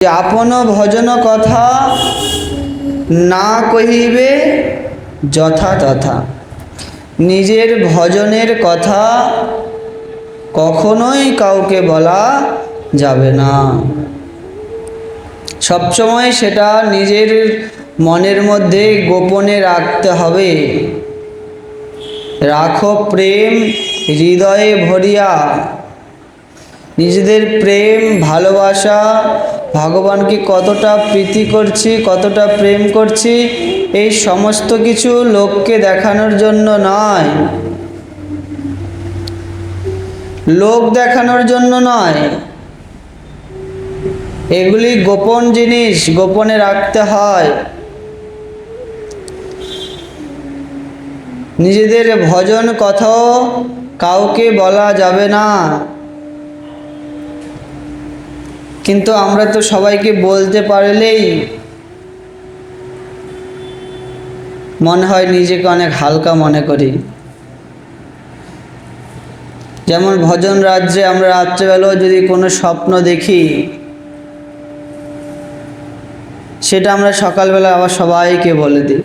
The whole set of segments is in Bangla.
যে আপন ভজন কথা না কহিবে যথা তথা। নিজের ভজনের কথা কখনোই কাউকে বলা যাবে না। সবসময় সেটা নিজের মনের মধ্যে গোপনে রাখতে হবে। রাখো প্রেম হৃদয়ে ভরিয়া। নিজেদের প্রেম ভালোবাসা, ভগবানকে কতটা প্রীতি করছি, কতটা প্রেম করছি, এই সমস্ত কিছু লোককে দেখানোর জন্য নয়, লোক দেখানোর জন্য নয়। এগুলি গোপন জিনিস, গোপনে রাখতে হয়। নিজেদের ভজন কথাও কাউকে বলা যাবে না। কিন্তু আমরা তো সবাইকে বলতে পারলেই মনে হয় নিজেকে অনেক হালকা মনে করি। যেমন ভজন রাজ্যে আমরা রাত্রেবেলাও যদি কোনো স্বপ্ন দেখি, সেটা আমরা সকালবেলা আবার সবাইকে বলে দিই।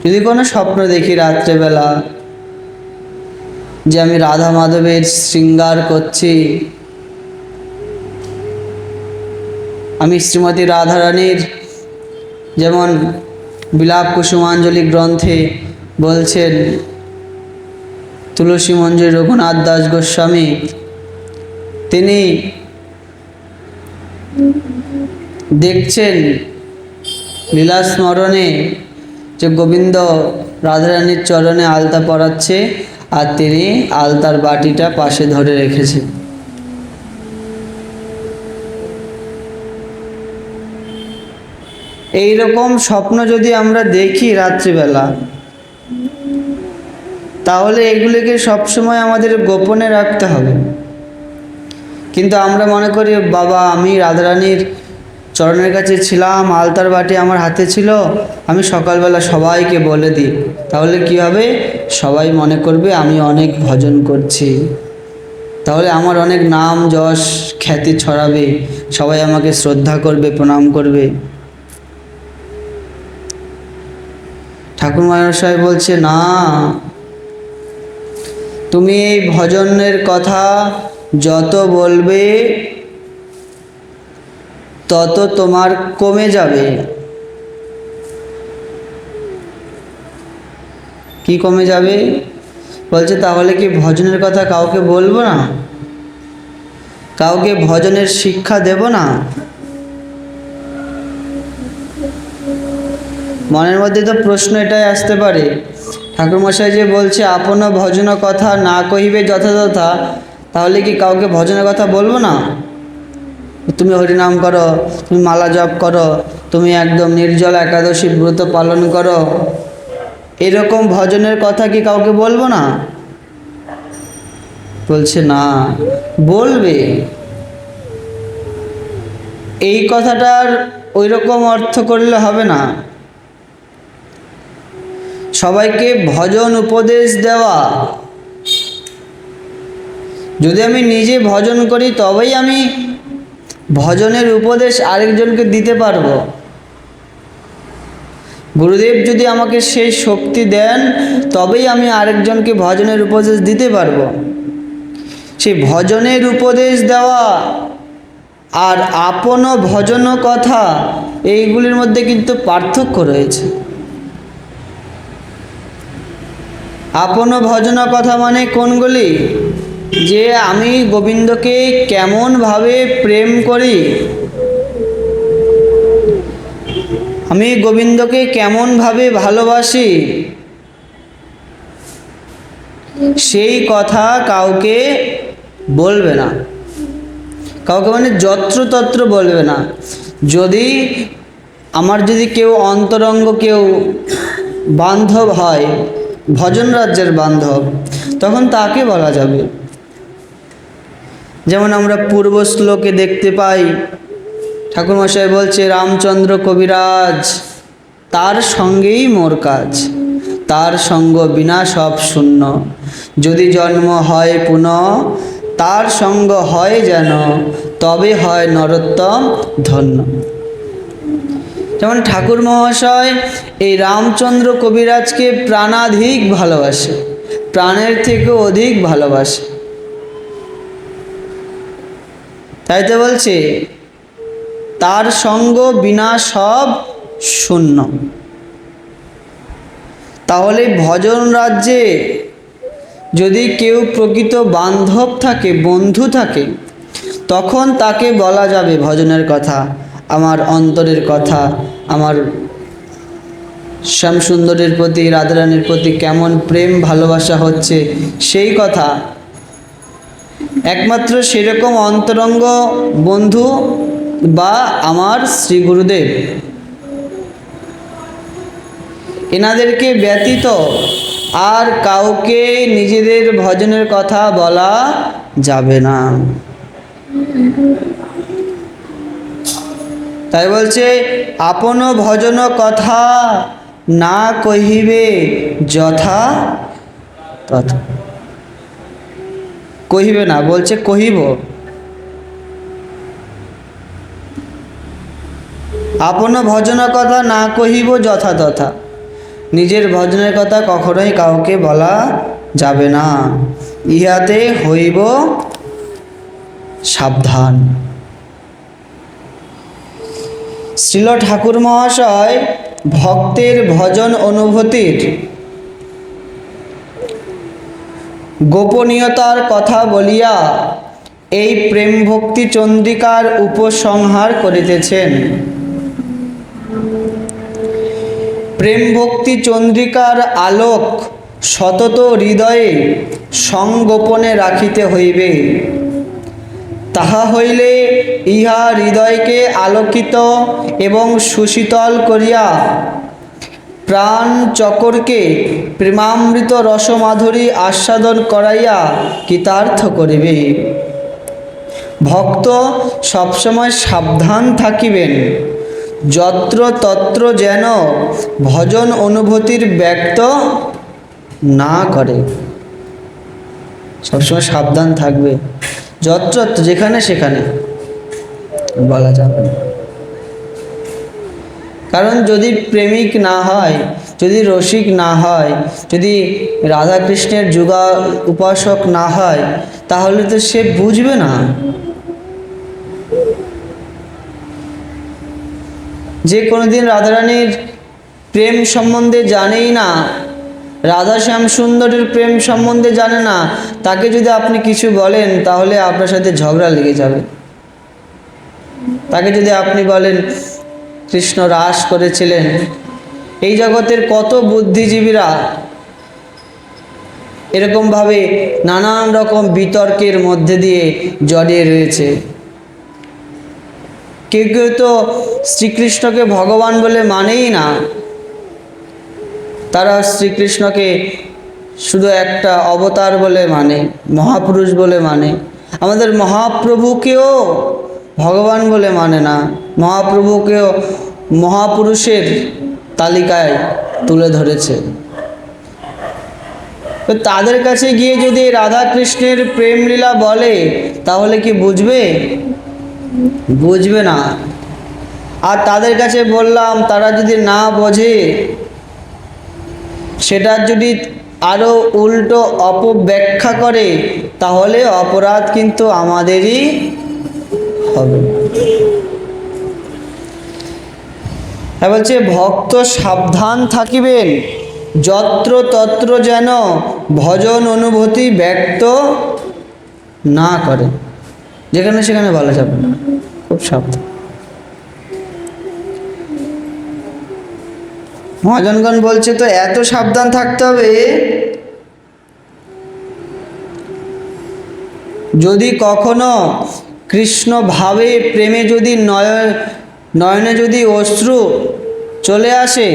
যদি কোনো স্বপ্ন দেখি রাত্রেবেলা যে আমি রাধা মাধবের শৃঙ্গার করছি, আমি শ্রীমতী রাধারানীর, যেমন বিলাপ কুসুমাঞ্জলি গ্রন্থে বলছেন তুলসী মঞ্জুরি রঘুনাথ দাস গোস্বামী, তিনি দেখছেন লীলা স্মরণে যে গোবিন্দ রাধারানীর চরণে আলতা পরাচ্ছে, আর তিনি আলতার বাটিটা পাশে ধরে রেখেছে। এই রকম স্বপ্ন যদি আমরা দেখি রাত্রিবেলা, তাহলে এগুলিকে সবসময় আমাদের গোপনে রাখতে হবে। কিন্তু আমরা মনে করি বাবা আমি রাধারানীর চরণের কাছে ছিলাম, আলতার বাটি আমার হাতে ছিল, আমি সকালবেলা সবাইকে বলে দিই। তাহলে কি হবে? সবাই মনে করবে আমি অনেক ভজন করছি, তাহলে আমার অনেক নাম যশ খ্যাতি ছড়াবে, সবাই আমাকে শ্রদ্ধা করবে, প্রণাম করবে। ঠাকুর মহাশয় বলছে না, তুমি এই ভজনের কথা যত বলবে তত তোমার কমে যাবে। কি কমে যাবে? বলছে তাহলে কি ভজনের কথা কাউকে বলবো না? কাউকে ভজনের শিক্ষা দেব না? মনের মধ্যে তো প্রশ্ন এটাই আসতে পারে, ঠাকুরমশাই যে বলছে আপন ভজন কথা না কহিবে যথাযথা, তাহলে কি কাউকে ভজনের কথা বলবো না? তুমি হরিনাম করো, তুমি মালা জপ করো, তুমি একদম নির্জল একাদশী ব্রত পালন করো, এরকম ভজনের কথা কি কাউকে বলবো না? বলছে না, বলবে। এই কথাটার ওই রকম অর্থ করলে হবে না। সবাইকে ভজন উপদেশ দেওয়া, যদি আমি নিজে ভজন করি তবেই আমি ভজনের উপদেশ আরেকজনকে দিতে পারবো। গুরুদেব যদি আমাকে সেই শক্তি দেন তবেই আমি আরেকজনকে ভজনের উপদেশ দিতে পারবো। সেই ভজনের উপদেশ দেওয়া আর আপন ভজন কথা, এইগুলির মধ্যে কিন্তু পার্থক্য রয়েছে। আপন ভজন কথা মানে কোনগুলি? যে আমি গোবিন্দকে কেমনভাবে প্রেম করি, আমি গোবিন্দকে কেমনভাবে ভালোবাসি, সেই কথা কাউকে বলবে না। কাউকে মানে যত্রতত্র বলবে না। যদি আমার যদি কেউ অন্তরঙ্গ কেউ বান্ধব হয়, ভজন রাজ্যের বান্ধব, তখন তাকে বলা যাবে। যেমন আমরা পূর্ব শ্লোকে দেখতে পাই, ঠাকুরমশাই বলছে রামচন্দ্র কবিরাজ, তার সঙ্গেই মোর কাজ, তার সঙ্গ বিনা সব শূন্য, যদি জন্ম হয় পুনঃ তার সঙ্গ হয় যেন, তবে হয় নরোত্তম ধন্য। যেমন ঠাকুর মহাশয় এই রামচন্দ্র কবিরাজকে প্রাণাধিক ভালোবাসে, প্রাণের থেকেও অধিক ভালোবাসে। তাই তো বলছে তার সঙ্গ বিনা সব শূন্য। তাহলে ভজন রাজ্যে যদি কেউ প্রকৃত বান্ধব থাকে, বন্ধু থাকে, তখন তাকে বলা যাবে ভজনের কথা, আমার অন্তরের কথা, আমার শ্যামসুন্দরের প্রতি, রাধারানীর প্রতি কেমন প্রেম ভালোবাসা হচ্ছে সেই কথা। একমাত্র সেরকম অন্তরঙ্গ বন্ধু বা আমার শ্রী গুরুদেব, এনাদেরকে ব্যতীত আর কাউকে নিজেদের ভজনের কথা বলা যাবে না। তাই বলছে আপন ভজন কথা না কহিবে যথা তথা। কহিবে না, বলছে কহিব। আপন ভজন কথা না কহিব যথা তথা। নিজের ভজনের কথা কখনোই কাউকে বলা যাবে না, ইহাতে হইব সাবধান। শ্রীল ঠাকুর মহাশয় ভক্তের ভজন অনুভূতির গোপনীয়তার কথা বলিয়া এই প্রেম ভক্তি চন্দ্রিকার উপসংহার করিতেছেন। প্রেম ভক্তি চন্দ্রিকার আলোক সতত হৃদয়ে সংগোপনে রাখিতে হইবে। তাহা হইলে ইহা হৃদয়কে আলোকিত এবং সুশীতল করিয়া প্রাণ চকরকে প্রেমামৃত রসমাধুরী আস্বাদন করাইয়া কৃতার্থ করিবে। ভক্ত সবসময় সাবধান থাকিবেন যত্র তত্র যেন ভজন অনুভূতির ব্যক্ত না করে। সবসময় সাবধান থাকবে, যত্র যেখানে সেখানে বলা যাবে না। কারণ যদি প্রেমিক না হয়, যদি রসিক না হয়, যদি রাধাকৃষ্ণের যুগা উপাসক না হয়, তাহলে তো সে বুঝবে না। যে কোনোদিন রাধারানীর প্রেম সম্বন্ধে জানেই না, রাধা শ্যাম সুন্দরের প্রেম সম্বন্ধে জানে না, তাকে যদি আপনি কিছু বলেন তাহলে আপনার সাথে ঝগড়া লেগে যাবে। তাকে যদি আপনি বলেন কৃষ্ণ রাস করেছিলেন, এই জগতের কত বুদ্ধিজীবীরা এরকমভাবে নানান রকম বিতর্কের মধ্যে দিয়ে জড়িয়ে রয়েছে। কেউ কেউ তো শ্রীকৃষ্ণকে ভগবান বলে মানেই না, তারা শ্রীকৃষ্ণকে শুধু একটা অবতার বলে মানে, মহাপুরুষ বলে মানে। আমাদের মহাপ্রভুকেও ভগবান বলে মানে না, মহাপ্রভুকেও মহাপুরুষের তালিকায় তুলে ধরেছে। তো তাদের কাছে গিয়ে যদি রাধা কৃষ্ণের প্রেমলীলা বলে তাহলে কি বুঝবে? বুঝবে না। আর তাদের কাছে বললাম, তারা যদি না বোঝে, সেটার যদি আরো উল্টো অপব্যাখ্যা করে, তাহলে অপরাধ কিন্তু আমাদেরই হবে। বলছে ভক্ত সাবধান থাকিবেন যত্র তত্র যেন ভজন অনুভূতি ব্যক্ত না করে। যেখানে সেখানে বলা যাবে না, খুব সাবধান। মহাজনগণ বলছে তো এত সাবধান থাকতে হবে, যদি কখনো কৃষ্ণ ভাবে প্রেমে যদি নয়নে যদি অশ্রু চলে আসে,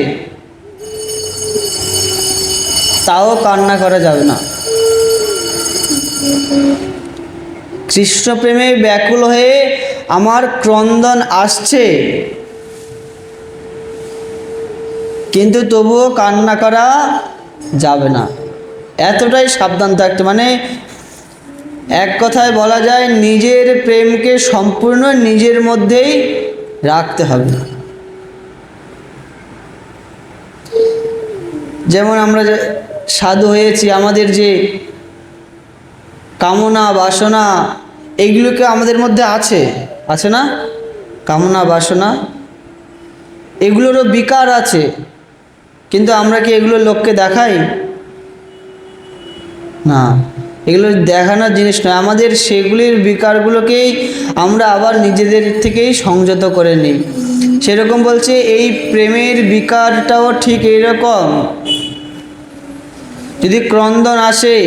তাও কান্না করা যাবে না। কৃষ্ণ প্রেমে ব্যাকুল হয়ে আমার ক্রন্দন আসছে, কিন্তু তবুও কান্না করা যাবে না। এতটাই সাবধান থাকতে, মানে এক কথায় বলা যায় নিজের প্রেমকে সম্পূর্ণ নিজের মধ্যেই রাখতে হবে। যেমন আমরা যে সাধু হয়েছি, আমাদের যে কামনা বাসনা এইগুলোকে আমাদের মধ্যে আছে, আছে না? কামনা বাসনা এগুলোরও বিকার আছে, কিন্তু আমরা কি এগুলো লোককে দেখাই? না, এগুলো দেখানোর জিনিস নয়। আমাদের সেগুলির বিকারগুলোকেই আমরা আবার নিজেদের থেকেই সংযত করে নিই। সেরকম বলছে এই প্রেমের বিকারটাও ঠিক এইরকম। যদি ক্রন্দন আসে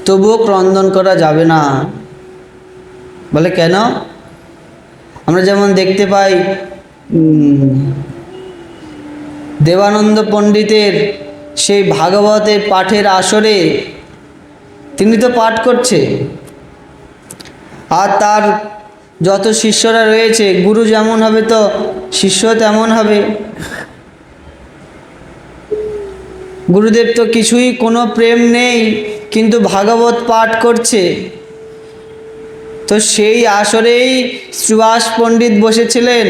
তবুও ক্রন্দন করা যাবে না। বলে কেন? আমরা যেমন দেখতে পাই দেবানন্দ পণ্ডিতের সেই ভাগবতের পাঠের আসরে তিনি তো পাঠ করছে, আর তার যত শিষ্যরা রয়েছে, গুরু যেমন হবে তো শিষ্য তেমন হবে। গুরুদেব তো কিছুই কোনো প্রেম নেই, কিন্তু ভাগবত পাঠ করছে। তো সেই আসরেই সুভাষ পণ্ডিত বসেছিলেন,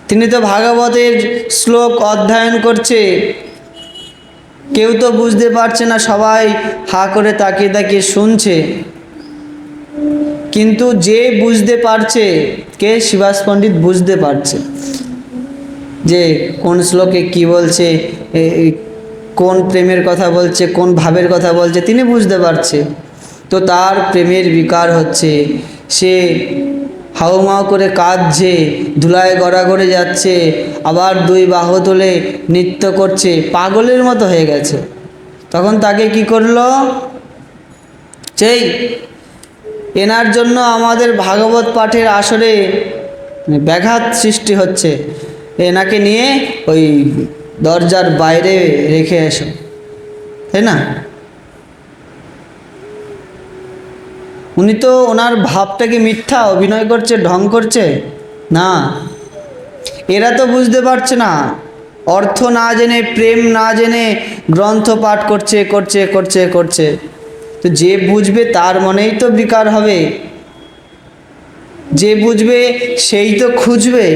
তিনি তো ভাগবতের শ্লোক অধ্যয়ন করছে। কেউ তো বুঝতে পারছে না, সবাই হা করে তাকিয়ে তাকিয়ে শুনছে। কিন্তু যে বুঝতে পারছে, কে? সুভাষ পণ্ডিত বুঝতে পারছে যে কোন শ্লোকে কি বলছে, কোন প্রেমের কথা বলছে, কোন ভাবের কথা বলছে, তিনি বুঝতে পারছে। তো তার প্রেমের বিকার হচ্ছে, সে হাউমাউ করে কাঁদছে, ধুলায় গড়াগড়ে যাচ্ছে, আবার দুই বাহু তুলে নৃত্য করছে, পাগলের মতো হয়ে গেছে। তখন তাকে কি করলো? সেই এনার জন্য আমাদের ভাগবত পাঠের আসরে ব্যাঘাত সৃষ্টি হচ্ছে, এনাকে নিয়ে ওই দরজার বাইরে রেখে এসো, তাই না? উনি তো ওনার ভাবটাকে মিথ্যা অভিনয় করছে, ঢং করছে না। এরা তো বুঝতে পারছে না, অর্থ না জেনে, প্রেম না জেনে গ্রন্থ পাঠ করছে করছে করছে করছে। তো যে বুঝবে তার মনেই তো বিকার হবে, যে বুঝবে সেই তো খুঁজবে।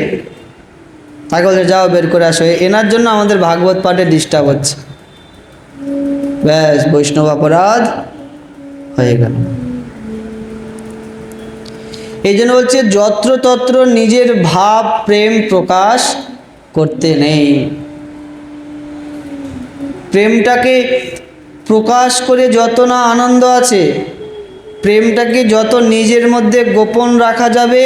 তাকে বলছে যাও বের করে আসো। এনার জন্য আমাদের ভাগবত পাঠে ডিস্টার্ব হচ্ছে, ব্যাস বৈষ্ণব অপরাধ হয়ে গেল। এই জন্য বলছে যত্রতত্র নিজের ভাব প্রেম প্রকাশ করতে নেই। প্রেমটাকে প্রকাশ করে যত না আনন্দ আছে, প্রেমটাকে যত নিজের মধ্যে গোপন রাখা যাবে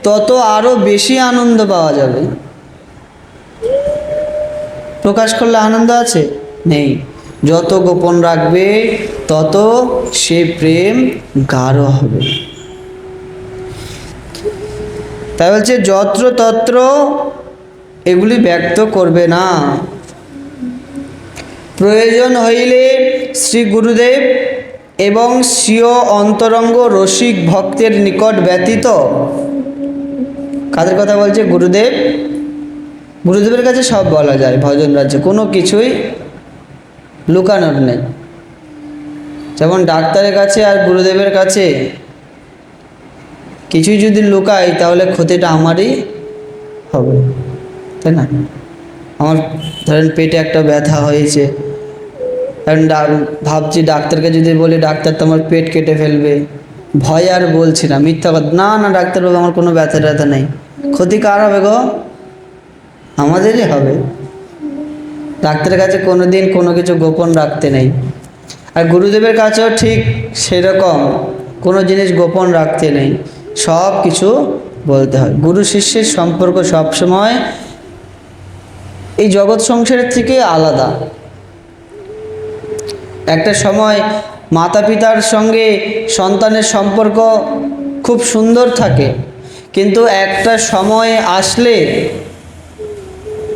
তত আরো বেশি আনন্দ পাওয়া যাবে। প্রকাশ করলে আনন্দ আছে? নেই। যত গোপন রাখবে তত সে প্রেম গাঢ় হবে। তাই বলছে যত্র তত্র এগুলি ব্যক্ত করবে না। প্রয়োজন হইলে শ্রী গুরুদেব এবং স্বীয় অন্তরঙ্গ রসিক ভক্তের নিকট ব্যতীত, কাদের কথা বলছে? গুরুদেব, গুরুদেবের কাছে সব বলা যায় ভজন রাজ্যে, কোনো কিছুই লুকানোর নেই। যেমন ডাক্তারের কাছে আর গুরুদেবের কাছে কিছুই যদি লুকাই তাহলে ক্ষতিটা আমারই হবে, তাই না? আমার ধরেন পেটে একটা ব্যথা হয়েছে, কারণ ভাবছি ডাক্তারকে যদি বলি ডাক্তার তো আমার পেট কেটে ফেলবে, ভয় আর বলছি না, মিথ্যা কথা, না না ডাক্তারবাবু আমার কোনো ব্যথা ট্যাথা নেই। ক্ষতি কার হবে গো? আমাদেরই হবে। ডাক্তারের কাছে কোনো দিন কোনো কিছু গোপন রাখতে নেই। আর গুরুদেবের কাছেও ঠিক সেরকম কোনো জিনিস গোপন রাখতে নেই, সব কিছু বলতে হয়। গুরু শিষ্যের সম্পর্ক সবসময় এই জগৎ সংসারের থেকে আলাদা। একটা সময় মাতা পিতার সঙ্গে সন্তানের সম্পর্ক খুব সুন্দর থাকে, কিন্তু একটা সময় আসলে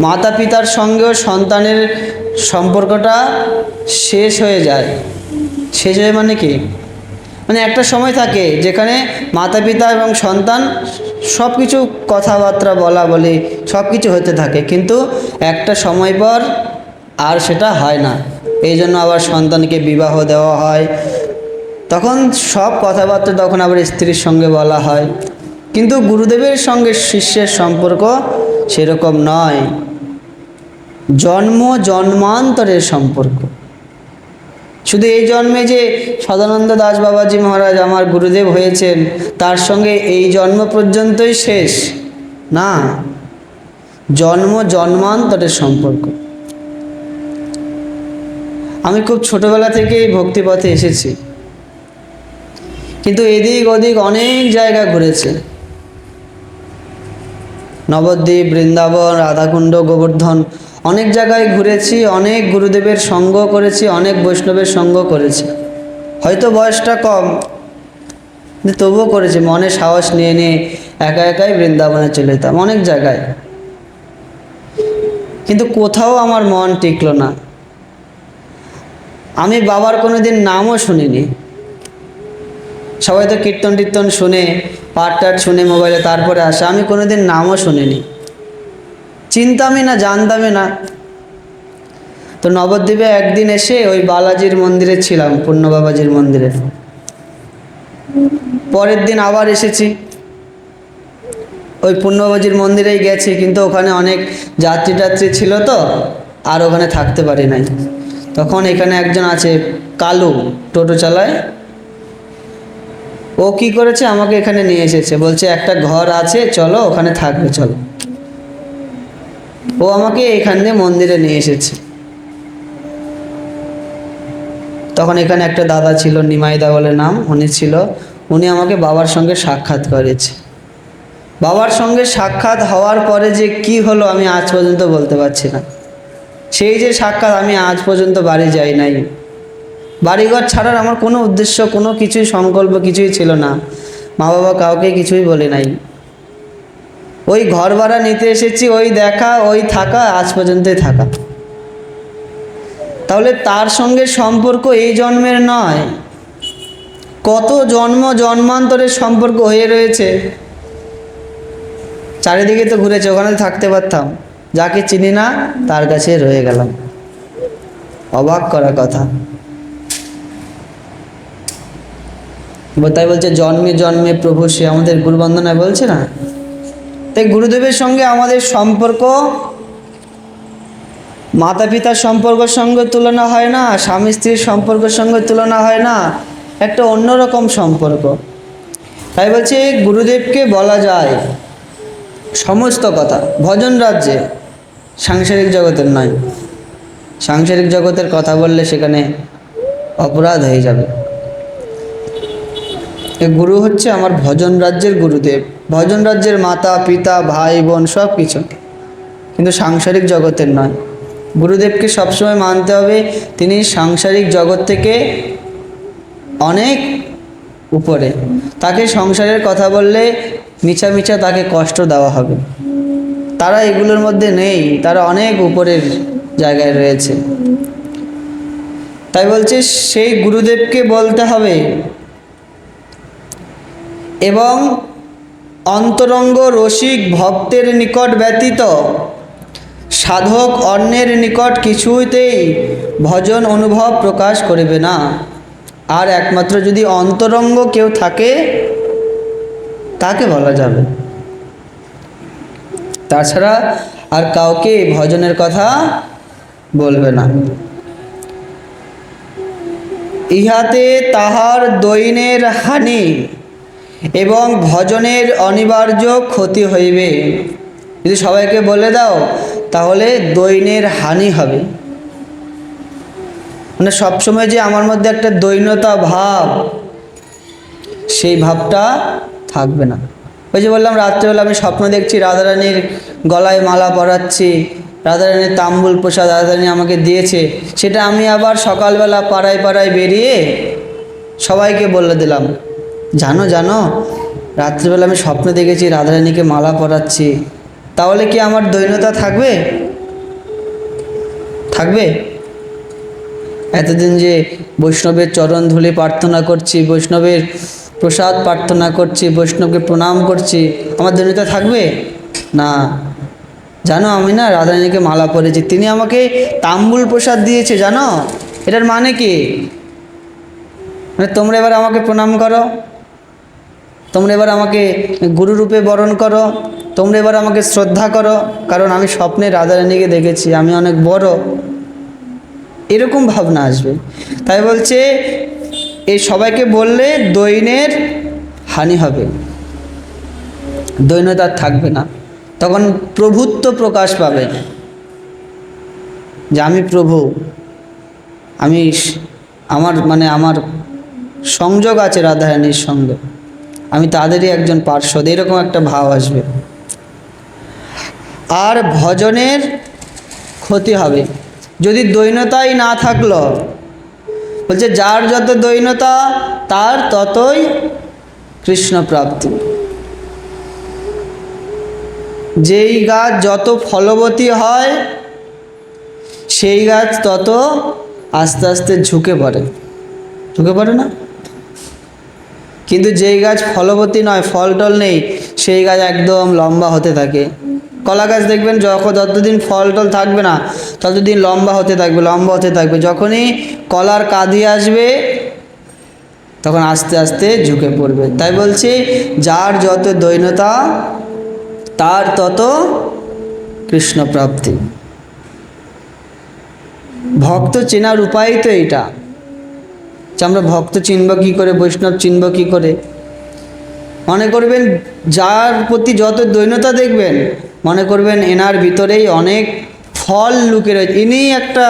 মাতা পিতার সঙ্গেও সন্তানের সম্পর্কটা শেষ হয়ে যায়। শেষ হয়ে মানে কি? মানে একটা সময় থাকে যেখানে মাতা পিতা এবং সন্তান সব কিছু কথাবার্তা বলা বলি সব কিছু হতে থাকে, কিন্তু একটা সময় পর আর সেটা হয় না। এই জন্য আবার সন্তানকে বিবাহ দেওয়া হয়। তখন সব কথাবার্তা তখন আবার স্ত্রীর সঙ্গে বলা হয়, কিন্তু গুরুদেবের সঙ্গে শিষ্যের সম্পর্ক সেরকম নয়, জন্ম জন্মান্তরের সম্পর্ক। শুধু এই জন্মে যে সদানন্দ দাস বাবাজি মহারাজ আমার গুরুদেব হয়েছেন তার সঙ্গে এই জন্ম পর্যন্তই শেষ না, জন্ম জন্মান্তরের সম্পর্ক। আমি খুব ছোটবেলা থেকেই ভক্তিপথে এসেছি, কিন্তু এদিক ওদিক অনেক জায়গা ঘুরেছে, নবদ্বীপ, বৃন্দাবন, রাধাকুণ্ড, গোবর্ধন, অনেক জায়গায় ঘুরেছি, অনেক গুরুদেবের সঙ্গ করেছি, অনেক বৈষ্ণবের সঙ্গ করেছি। হয়তো বয়সটা কম, কিন্তু তবুও করেছি, মনে সাহস নিয়ে নিয়ে একা একাই বৃন্দাবনে চলে যেতাম অনেক জায়গায়, কিন্তু কোথাও আমার মন টিকলো না। আমি বাবার কোনোদিন নামও শুনিনি। সবাই তো কীর্তন টীর্তন শুনে, পাঠ টাট শুনে মোবাইলে তারপরে আসে, আমি কোনোদিন নামও শুনিনি, চিনতামই না, জানতামই না। তো নবদ্বীপে একদিন এসে ওই বালাজির মন্দিরে ছিলাম, পূর্ণ বাবাজির মন্দিরে। পরের দিন আবার এসেছি, ওই পূর্ণ বাবাজির মন্দিরেই গেছি, কিন্তু ওখানে অনেক যাত্রী টাত্রী ছিল তো আর ওখানে থাকতে পারি নাই। তখন এখানে একজন আছে কালু, টোটো চালায়, ও কি করেছে আমাকে এখানে নিয়ে এসেছে, বলছে একটা ঘর আছে চলো ওখানে থাকবে চলো। ও আমাকে এখান দিয়ে মন্দিরে নিয়ে এসেছে। তখন এখানে একটা দাদা ছিল, নিমাইদা বলে নাম, উনি ছিল, উনি আমাকে বাবার সঙ্গে সাক্ষাৎ করেছে। বাবার সঙ্গে সাক্ষাৎ হওয়ার পরে যে কি হলো আমি আজ পর্যন্ত বলতে পারছি না। সেই যে সাক্ষাৎ, আমি আজ পর্যন্ত বাড়ি যাই নাই, বাড়িঘর ছাড়ার আমার কোনো উদ্দেশ্য, কোনো কিছুই সংকল্প কিছুই ছিল না, মা বাবা কাউকে কিছুই বলে নাই। ওই ঘর ভাড়া নিতে এসেছি, ওই দেখা, ওই থাকা, আজ পর্যন্তই থাকা। তাহলে তার সঙ্গে সম্পর্ক এই জন্মের নয়, কত জন্ম জন্মান্তরের সম্পর্ক হয়ে রয়েছে। চারিদিকে তো ঘুরেছে, ওখানে থাকতে পারতাম, যাকে চিনি না তার কাছে রয়ে গেলাম। অবাক করা কথা। তাই বলছে জন্মে জন্মে প্রভু সে, আমাদের গুরুবন্দনায় বলছে না। তাই গুরুদেবের সঙ্গে আমাদের সম্পর্ক মাতা পিতার সম্পর্কের সঙ্গে তুলনা হয় না, স্বামী স্ত্রীর সম্পর্কের সঙ্গে তুলনা হয় না, একটা অন্যরকম সম্পর্ক। তাই বলছে গুরুদেবকে বলা যায় সমস্ত কথা ভজন রাজ্যে, সাংসারিক জগতের নয়। সাংসারিক জগতের কথা বললে সেখানে অপরাধ হয়ে যাবে। গুরু হচ্ছে আমার ভজন রাজ্যের গুরুদেব, ভজন রাজ্যের মাতা পিতা ভাই বোন সব কিছু, কিন্তু সাংসারিক জগতের নয়। গুরুদেবকে সবসময় মানতে হবে, তিনি সাংসারিক জগৎ থেকে অনেক উপরে। তাকে সংসারের কথা বললে মিছা মিছা তাকে কষ্ট দেওয়া হবে। তারা এগুলোর মধ্যে নেই, তারা অনেক উপরের জায়গায় রয়েছে। তাই বলছে সেই গুরুদেবকে বলতে হবে, এবং অন্তরঙ্গ রসিক ভক্তের নিকট ব্যতীত সাধক অন্যের নিকট কিছুতেই ভজন অনুভব প্রকাশ করিবে না। আর একমাত্র যদি অন্তরঙ্গ কেউ থাকে তাকে বলা যাবে, তাছাড়া আর কাউকে ভজনের কথা বলবে না। ইহাতে তাহার দৈনের হানি এবং ভজনের অনিবার্য ক্ষতি হইবে। যদি সবাইকে বলে দাও তাহলে দৈনের হানি হবে। মানে সবসময় যে আমার মধ্যে একটা দৈন্যতা ভাব, সেই ভাবটা থাকবে না। ওই যে বললাম রাত্রেবেলা আমি স্বপ্ন দেখছি রাধারানীর গলায় মালা পরাচ্ছি, রাধারানীর তাম্বুল প্রসাদ রাধারানী আমাকে দিয়েছে, সেটা আমি আবার সকালবেলা পাড়ায় পাড়ায় বেরিয়ে সবাইকে বলে দিলাম, জানো জানো রাত্রিবেলা আমি স্বপ্ন দেখেছি রাধারানীকে মালা পরাচ্ছি। তাহলে কি আমার দৈন্যতা থাকবে? থাকবে? এতদিন যে বৈষ্ণবের চরণ ধুলি প্রার্থনা করছি, বৈষ্ণবের প্রসাদ প্রার্থনা করছি, বৈষ্ণবকে প্রণাম করছি, আমার দৈন্যতা থাকবে না। জানো আমি না রাধারানীকে মালা পরেছি, তিনি আমাকে তাম্বুল প্রসাদ দিয়েছে জানো, এটার মানে কি? মানে তোমরা এবার আমাকে প্রণাম করো, তোমরা এবার আমাকে গুরুরূপে বরণ করো, তোমরা এবার আমাকে শ্রদ্ধা করো, কারণ আমি স্বপ্নে রাধারানীকে দেখেছি, আমি অনেক বড়, এরকম ভাবনা আসবে। তাই বলছে এই সবাইকে বললে দৈন্যের হানি হবে, দৈন্যতা থাকবে না, তখন প্রভুত্ব প্রকাশ পাবে যে আমি প্রভু, আমি আমার সংযোগ আছে রাধারানীর সঙ্গে, আমি তাদেরই একজন পার্ষদ, এরকম একটা ভাব আসবে। আর ভজনের ক্ষতি হবে যদি দৈন্যতাই না থাকলো। বলছে যার যত দৈন্যতা তার ততই কৃষ্ণ প্রাপ্তি। যেই গাছ যত ফলবতী হয় সেই গাছ তত আস্তে আস্তে ঝুঁকে পড়ে না? কিন্তু যেই গাছ ফলবতী নয়, ফল টল নেই, সেই গাছ একদম লম্বা হতে থাকে। কলা গাছ দেখবেন যতদিন ফল টল থাকবে না ততদিন লম্বা হতে থাকবে, যখনই কলার কাঁদি আসবে তখন আস্তে আস্তে ঝুঁকে পড়বে। তাই বলছি যার যত দৈন্যতা তার তত কৃষ্ণ প্রাপ্তি। ভক্ত চেনার উপায় তো এইটা, যে আমরা ভক্ত চিনব কী করে, বৈষ্ণব চিনব কী করে। মনে করবেন যার প্রতি যত দৈন্যতা দেখবেন, মনে করবেন এনার ভিতরেই অনেক ফল লুকিয়ে রয়েছে, ইনিই একটা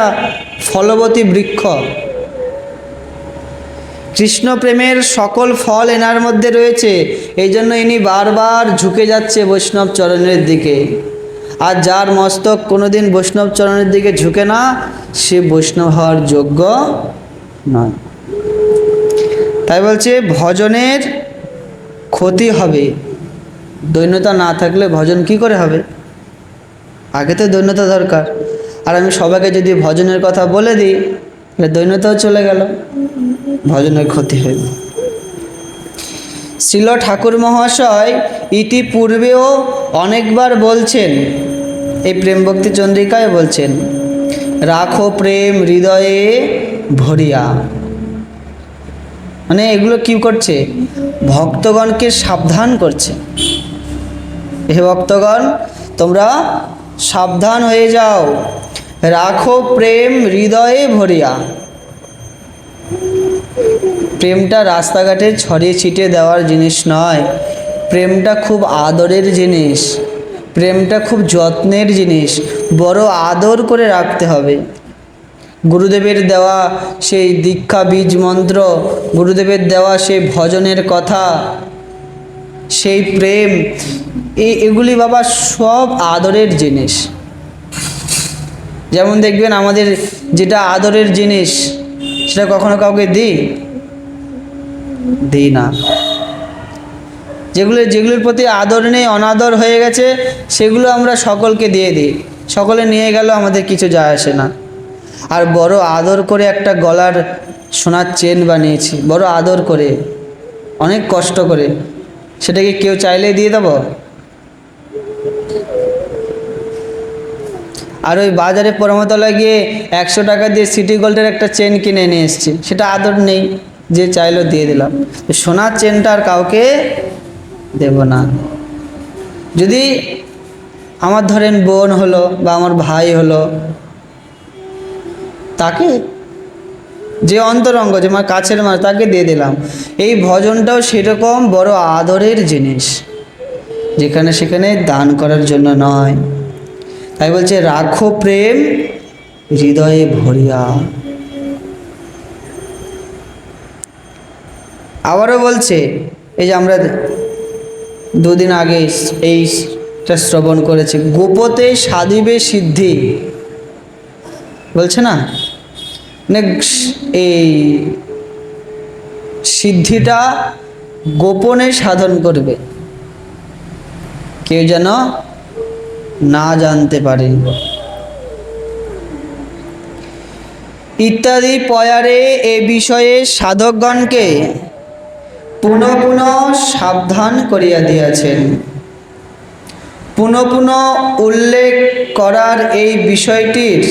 ফলবতী বৃক্ষ। কৃষ্ণ প্রেমের সকল ফল এনার মধ্যে রয়েছে, এই জন্য ইনি বারবার ঝুঁকে যাচ্ছে বৈষ্ণব চরণের দিকে। আর যার মস্তক কোনোদিন বৈষ্ণব চরণের দিকে ঝুঁকে না, সে বৈষ্ণব হওয়ার যোগ্য নয়। তাই বলছে ভজনের ক্ষতি হবে, দৈন্যতা না থাকলে ভজন কি করে হবে? আগে তো দৈন্যতা দরকার। আর আমি সবাইকে যদি ভজনের কথা বলে দিই তাহলে দৈন্যতাও চলে গেল, ভজনের ক্ষতি হইবে। শ্রীল ঠাকুর মহাশয় ইতিপূর্বেও অনেকবার বলছেন, এই প্রেম ভক্তি চন্দ্রিকায় বলছেন, রাখো প্রেম হৃদয়ে ভরিয়া। মানে এগুলো কি করছে? ভক্তগণকে সাবধান করছে, হে ভক্তগণ তোমরা সাবধান হয়ে যাও, রাখো প্রেম হৃদয়ে ভরিয়া। প্রেমটা রাস্তাঘাটে ছড়িয়ে ছিটিয়ে দেওয়ার জিনিস নয়, প্রেমটা খুব আদরের জিনিস, প্রেমটা খুব যত্নের জিনিস, বড় আদর করে রাখতে হবে। গুরুদেবের দেওয়া সেই দীক্ষা বীজ মন্ত্র, গুরুদেবের দেওয়া সেই ভজনের কথা, সেই প্রেম, এগুলি বাবা সব আদরের জিনিস। যেমন দেখবেন আমাদের যেটা আদরের জিনিস সেটা কখনো কাউকে দিই না। যেগুলোর প্রতি আদর নেই, অনাদর হয়ে গেছে, সেগুলো আমরা সকলকে দিয়ে দিই, সকলে নিয়ে গেল, আমাদের কিছু যায় আসে না। আর বড় আদর করে একটা গলার সোনার চেন বানিয়েছি, বড় আদর করে, অনেক কষ্ট করে, সেটাকে কেউ চাইলেই দিয়ে দেব? আর ওই বাজারে পরমতলায় গিয়ে 100 টাকা দিয়ে সিটি গোল্ডের একটা চেন কিনে নিয়ে এসেছি, সেটা আদর নেই, যে চাইলো দিয়ে দিলাম। সোনার চেনটা আর কাউকে দেব না। যদি আমার ধরেন বোন হলো বা আমার ভাই হলো, তাকে যে অন্তরঙ্গ, যে আমার কাছের মানুষ, তাকে দিয়ে দিলাম। এই ভজনটাও সেরকম বড় আদরের জিনিস, যেখানে সেখানে দান করার জন্য নয়। তাই বলছে রাখো প্রেম হৃদয়ে ভরিয়া। আবারও বলছে, এই যে আমরা দুদিন আগে এইটা শ্রবণ করেছি, গোপতে সাধিবে সিদ্ধি, বলছে না, মানে এই সিদ্ধিটা গোপনে সাধন করবে, কেউ যেন না জানতে পারে। ইত্যাদি পয়ারে এ বিষয়ে সাধকগণকে পুনঃ পুনঃ সাবধান করিয়া দিয়াছেন। পুনঃ পুনঃ উল্লেখ করার এই বিষয়টির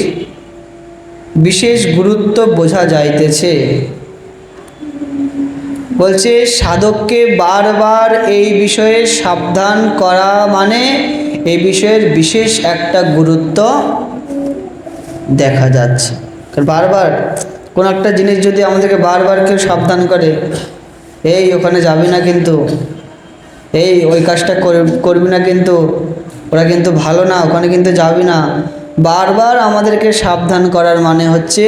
বিশেষ গুরুত্ব বোঝা যাইতেছে। বলছে সাধককে বারবার এই বিষয়ে সাবধান করা মানে এই বিষয়ের বিশেষ একটা গুরুত্ব দেখা যাচ্ছে। কারণ বারবার কোনো একটা জিনিস যদি আমাদেরকে বারবার কেউ সাবধান করে, এই ওখানে যাবি না কিন্তু, এই ওই কাজটা করবি না কিন্তু, ওরা কিন্তু ভালো না, ওখানে কিন্তু যাবি না, বারবার আমাদেরকে সাবধান করার মানে হচ্ছে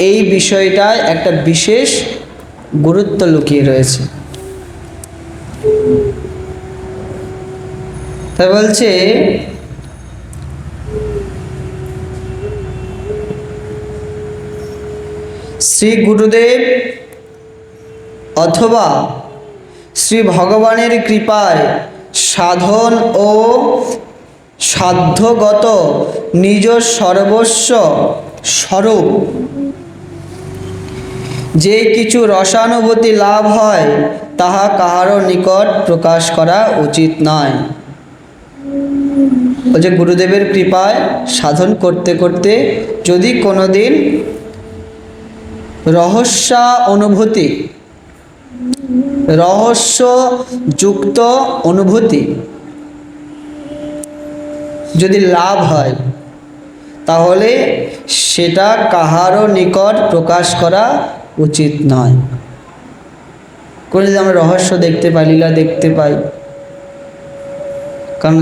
এই বিষয়টায় একটা বিশেষ গুরুত্ব লুকিয়ে রয়েছে। তাই বলছে শ্রী গুরুদেব অথবা শ্রী ভগবানের কৃপায় সাধন ও সাধ্যগত নিজ সর্বস্ব স্বরূপ যে কিছু রসানুভূতি লাভ হয় তাহা কাহারও নিকট প্রকাশ করা উচিত নয়। ও যে গুরুদেবের কৃপায় সাধন করতে করতে যদি কোনোদিন রহস্যযুক্ত অনুভূতি যদি লাভ হয় তাহলে সেটা কাহারও নিকট প্রকাশ করা উচিত নয়। কোনো যদি আমরা রহস্য দেখতে পাই, লীলা দেখতে পাই, কারণ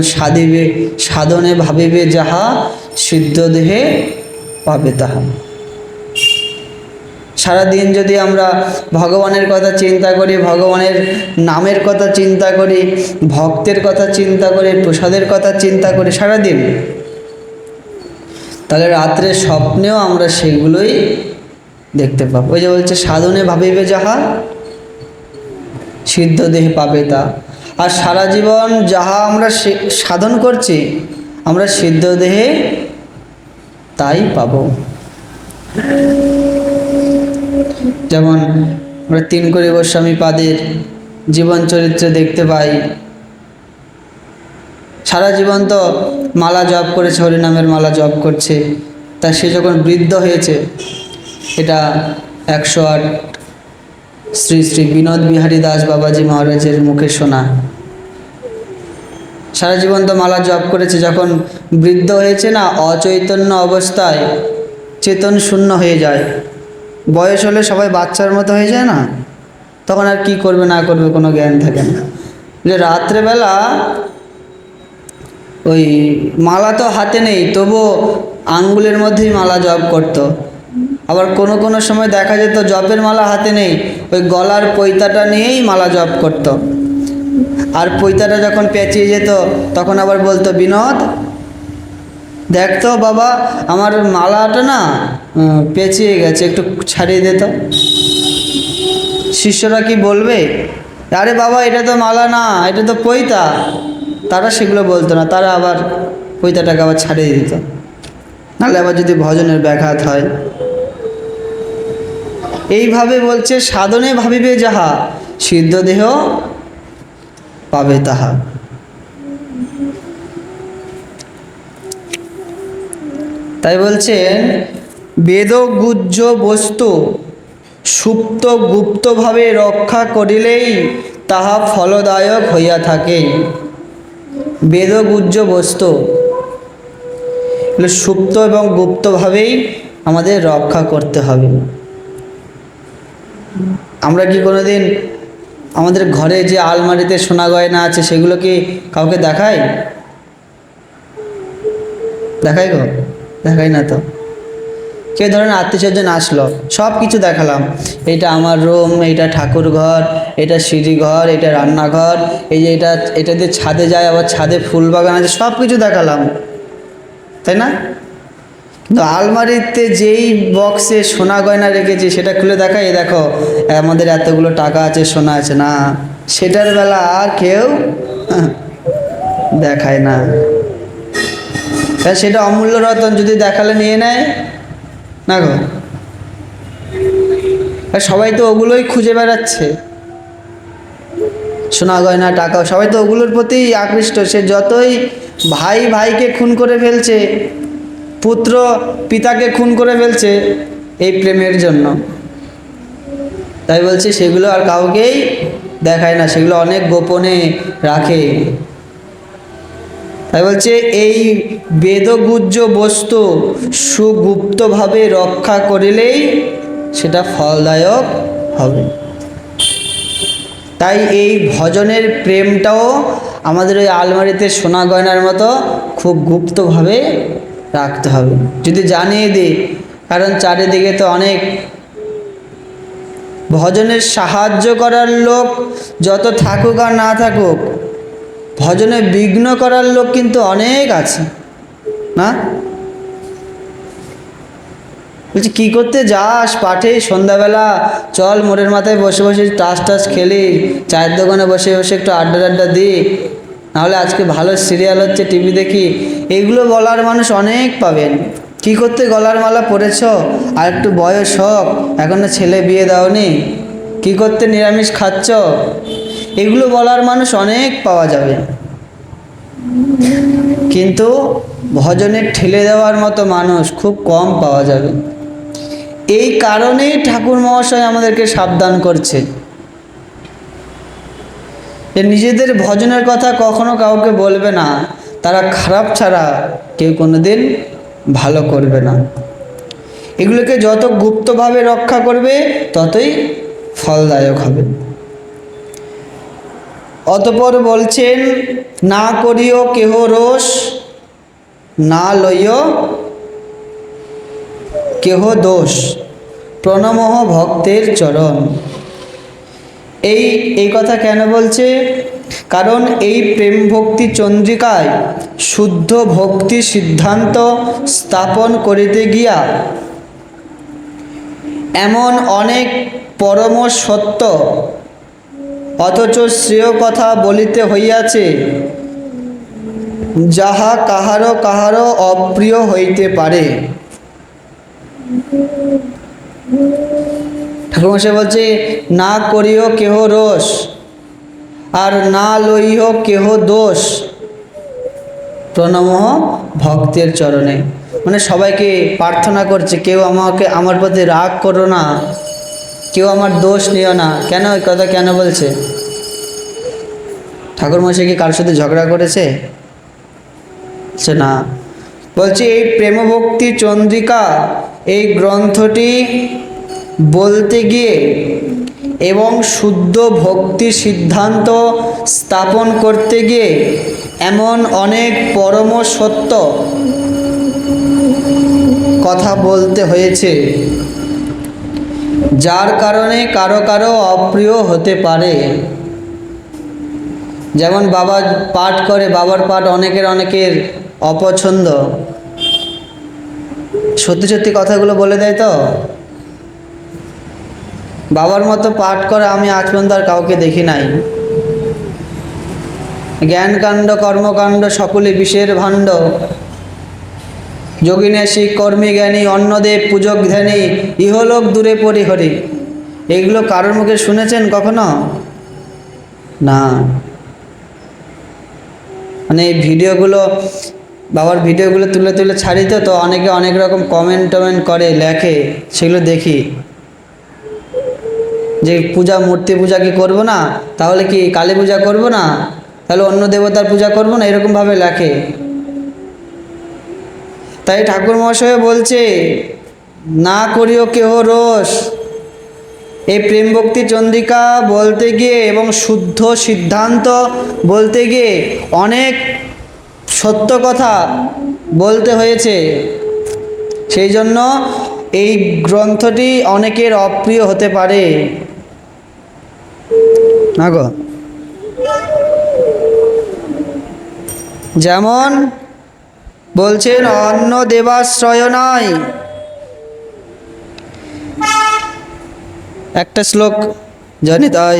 সাধনে ভাবিবে যাহা সিদ্ধ দেহে পাবে তাহা। সারাদিন যদি আমরা ভগবানের কথা চিন্তা করি, ভগবানের নামের কথা চিন্তা করি, ভক্তের কথা চিন্তা করি, প্রসাদের কথা চিন্তা করি সারাদিন, তাহলে রাত্রে স্বপ্নেও আমরা সেগুলোই দেখতে পাবো। ওই যে বলছে সাধনে ভাবিবে যাহা সিদ্ধ দেহে পাবে তা। আর সারা জীবন যাহা আমরা সাধন করছি আমরা সিদ্ধ দেহে তাই পাব। যেমন আমরা তিনকড়ি গোস্বামী পাদের জীবন চরিত্র দেখতে পাই। সারা জীবন তো মালা জপ করেছে, হরিনামের মালা জপ করছে, তা সে যখন বৃদ্ধ হয়েছে, এটা 108 শ্রী শ্রী বিনোদ বিহারী দাস বাবাজি মহারাজের মুখে শোনা। সারা জীবন তো মালা জপ করেছে, যখন বৃদ্ধ হয়েছে না, অচৈতন্য অবস্থায় চেতন শূন্য হয়ে যায়। বয়স হলে সবাই বাচ্চার মতো হয়ে যায় না, তখন আর কি করবে না করবে কোনো জ্ঞান থাকে না। যে রাত্রেবেলা ওই মালা তো হাতে নেই, তবু আঙ্গুলের মধ্যেই মালা জপ করত। আবার কোনো কোনো সময় দেখা যেত জপের মালা হাতে নেই, ওই গলার পৈতাটা নিয়েই মালা জপ করত। আর পৈতাটা যখন পেঁচিয়ে যেত তখন আবার বলতো, বিনোদ দেখতো বাবা আমার মালাটা না পেঁচিয়ে গেছে, একটু ছাড়িয়ে দিত। শিষ্যরা কি বলবে, আরে বাবা এটা তো মালা না, এটা তো পৈতা। তারা সেগুলো বলতো না, তারা আবার পৈতাটাকে আবার ছাড়িয়ে দিত, নাহলে আবার যদি ভজনের ব্যাঘাত হয়। এইভাবে বলছে সাধনে ভাবিবে যাহা সিদ্ধ দেহ পাবে তাহা। তাই বলছেন বেদগুহ্য বস্তু সুপ্ত গুপ্তভাবে রক্ষা করিলেই তাহা ফলদায়ক হইয়া থাকে। বেদগুহ্য বস্তু সুপ্ত এবং গুপ্তভাবেই আমাদের রক্ষা করতে হবে। আমরা কি কোনোদিন আমাদের ঘরে যে আলমারিতে সোনা গয়না আছে সেগুলো কি কাউকে দেখাই? দেখাই গো? দেখাই না তো। কেউ ধরেন আত্মীয়স্বজন আসলো, সব কিছু দেখালাম, এটা আমার রুম, এটা ঠাকুর ঘর, এটা সিঁড়ি ঘর, এটা রান্নাঘর, এই যে এটা দিয়ে ছাদে যায়, আবার ছাদে ফুল বাগান আছে, সব কিছু দেখালাম, তাই না? কিন্তু আলমারিতে যেই বক্সে সোনা গয়না রেখেছি সেটা খুলে দেখাই, এই দেখো আমাদের এতগুলো টাকা আছে, সোনা আছে, না সেটার বেলা আর কেউ দেখায় না। সেটা অমূল্য রতন, যদি দেখালে নিয়ে নেয় না গো। সবাই তো ওগুলোই খুঁজে বেড়াচ্ছে, সোনা গয়না টাকা, সবাই তো ওগুলোর প্রতি আকৃষ্ট। সে যতই ভাই ভাইকে খুন করে ফেলছে, পুত্র পিতাকে খুন করে ফেলছে এই প্রেমের জন্য। তাই বলছি সেগুলো আর কাউকেই দেখায় না, সেগুলো অনেক গোপনে রাখে। তাই বলছে এই বেদগুহ্য বস্তু সুগুপ্তভাবে রক্ষা করিলেই সেটা ফলদায়ক হবে। তাই এই ভজনের প্রেমটাও আমাদের ওই আলমারিতে সোনা গয়নার মতো খুব গুপ্তভাবে রাখতে হবে, যদি জানিয়ে দিই। কারণ চারিদিকে তো অনেক ভজনের সাহায্য করার লোক যত থাকুক আর না থাকুক, ভজনে বিঘ্ন করার লোক কিন্তু অনেক আছে না? বলছি কী করতে যাস পাঠে সন্ধ্যাবেলা? চল মোড়ের মাথায় বসে বসে টাস খেলি, চায়ের দোকানে বসে বসে একটু আড্ডা দিই, নাহলে আজকে ভালো সিরিয়াল হচ্ছে টিভি দেখি। এগুলো বলার মানুষ অনেক পাবেন। কী করতে গলার মালা পরেছ? আর একটু বয়স হোক, এখনো ছেলে বিয়ে দাওনি, কী করতে নিরামিষ খাচ্ছ? এগুলো বলার মানুষ অনেক পাওয়া যাবে, কিন্তু ভজনে ঠেলে দেওয়ার মতো মানুষ খুব কম পাওয়া যাবে। এই কারণেই ঠাকুর মহাশয় আমাদেরকে সাবধান করছে যে নিজেদের ভজনের কথা কখনো কাউকে বলবে না, তারা খারাপ ছাড়া কেউ কোনোদিন ভালো করবে না। এগুলোকে যত গুপ্তভাবে রক্ষা করবে ততই ফলদায়ক হবে। অতঃপর বলছেন, না করিও কেহ রোষ, না লইও কেহ দোষ, প্রণমঃ ভক্তের চরণ। এই কথা কেন বলছে? কারণ এই প্রেম ভক্তি চন্দ্রিকায় শুদ্ধ ভক্তি সিদ্ধান্ত স্থাপন করিতে গিয়া এমন অনেক পরম সত্য অথচ শ্রেয় কথা বলিতে হইয়াছে, যাহা কাহারো কাহারো অপ্রিয় হইতে পারে। ঠাকুরমশাই বলছে, না করিও কেহ রোষ আর না লইও কেহ দোষ, প্রণমঃ ভক্তের চরণে। মানে সবাইকে প্রার্থনা করছে, কেউ আমার প্রতি রাগ করো না, কেউ আমার দোষ নিও না। কেন ওই কথা কেন বলছে? ঠাকুরমশাই কি কারোর সাথে ঝগড়া করেছে? না, বলছি এই প্রেমভক্তি চন্দ্রিকা এই গ্রন্থটি বলতে গিয়ে এবং শুদ্ধ ভক্তি সিদ্ধান্ত স্থাপন করতে গিয়ে এমন অনেক পরম সত্য কথা বলতে হয়েছে, যার কারণে কারো কারো অপ্রিয় হতে পারে। যেমন বাবা পাঠ করে, বাবার পাঠ অনেকের অপছন্দ, সত্যি সত্যি কথাগুলো বলে দেয় তো। বাবার মতো পাঠ করে আমি আজ পর্যন্ত আর কাউকে দেখি নাই। জ্ঞানকাণ্ড কর্মকাণ্ড সকলে বিষের ভাণ্ড, যোগিনেশী কর্মী জ্ঞানী অন্নদেব পূজক ধ্যানী, ইহলোক দূরে পরিহরি। এগুলো কারোর মুখে শুনেছেন কখনো? না। মানে এই ভিডিওগুলো, বাবার ভিডিওগুলো তুলে তুলে ছাড়ি তো অনেকে অনেক রকম কমেন্ট করে লেখে, সেগুলো দেখি যে পূজা মূর্তি পূজা কি করবো না, তাহলে কি কালী পূজা করবো না, তাহলে অন্য দেবতার পূজা করবো না, এরকমভাবে লেখে। তাই ঠাকুর মহাশয় বলছে, না করিও কেহ রোষ। এই প্রেম ভক্তি চন্দ্রিকা বলতে গিয়ে এবং শুদ্ধ সিদ্ধান্ত বলতে গিয়ে অনেক সত্য কথা বলতে হয়েছে। সেই জন্য এই গ্রন্থটি অনেকের অপ্রিয় হতে পারে না গো। যেমন বলছেন, অন্ন দেবাশ্রয় নাই। একটা শ্লোক জনিতাই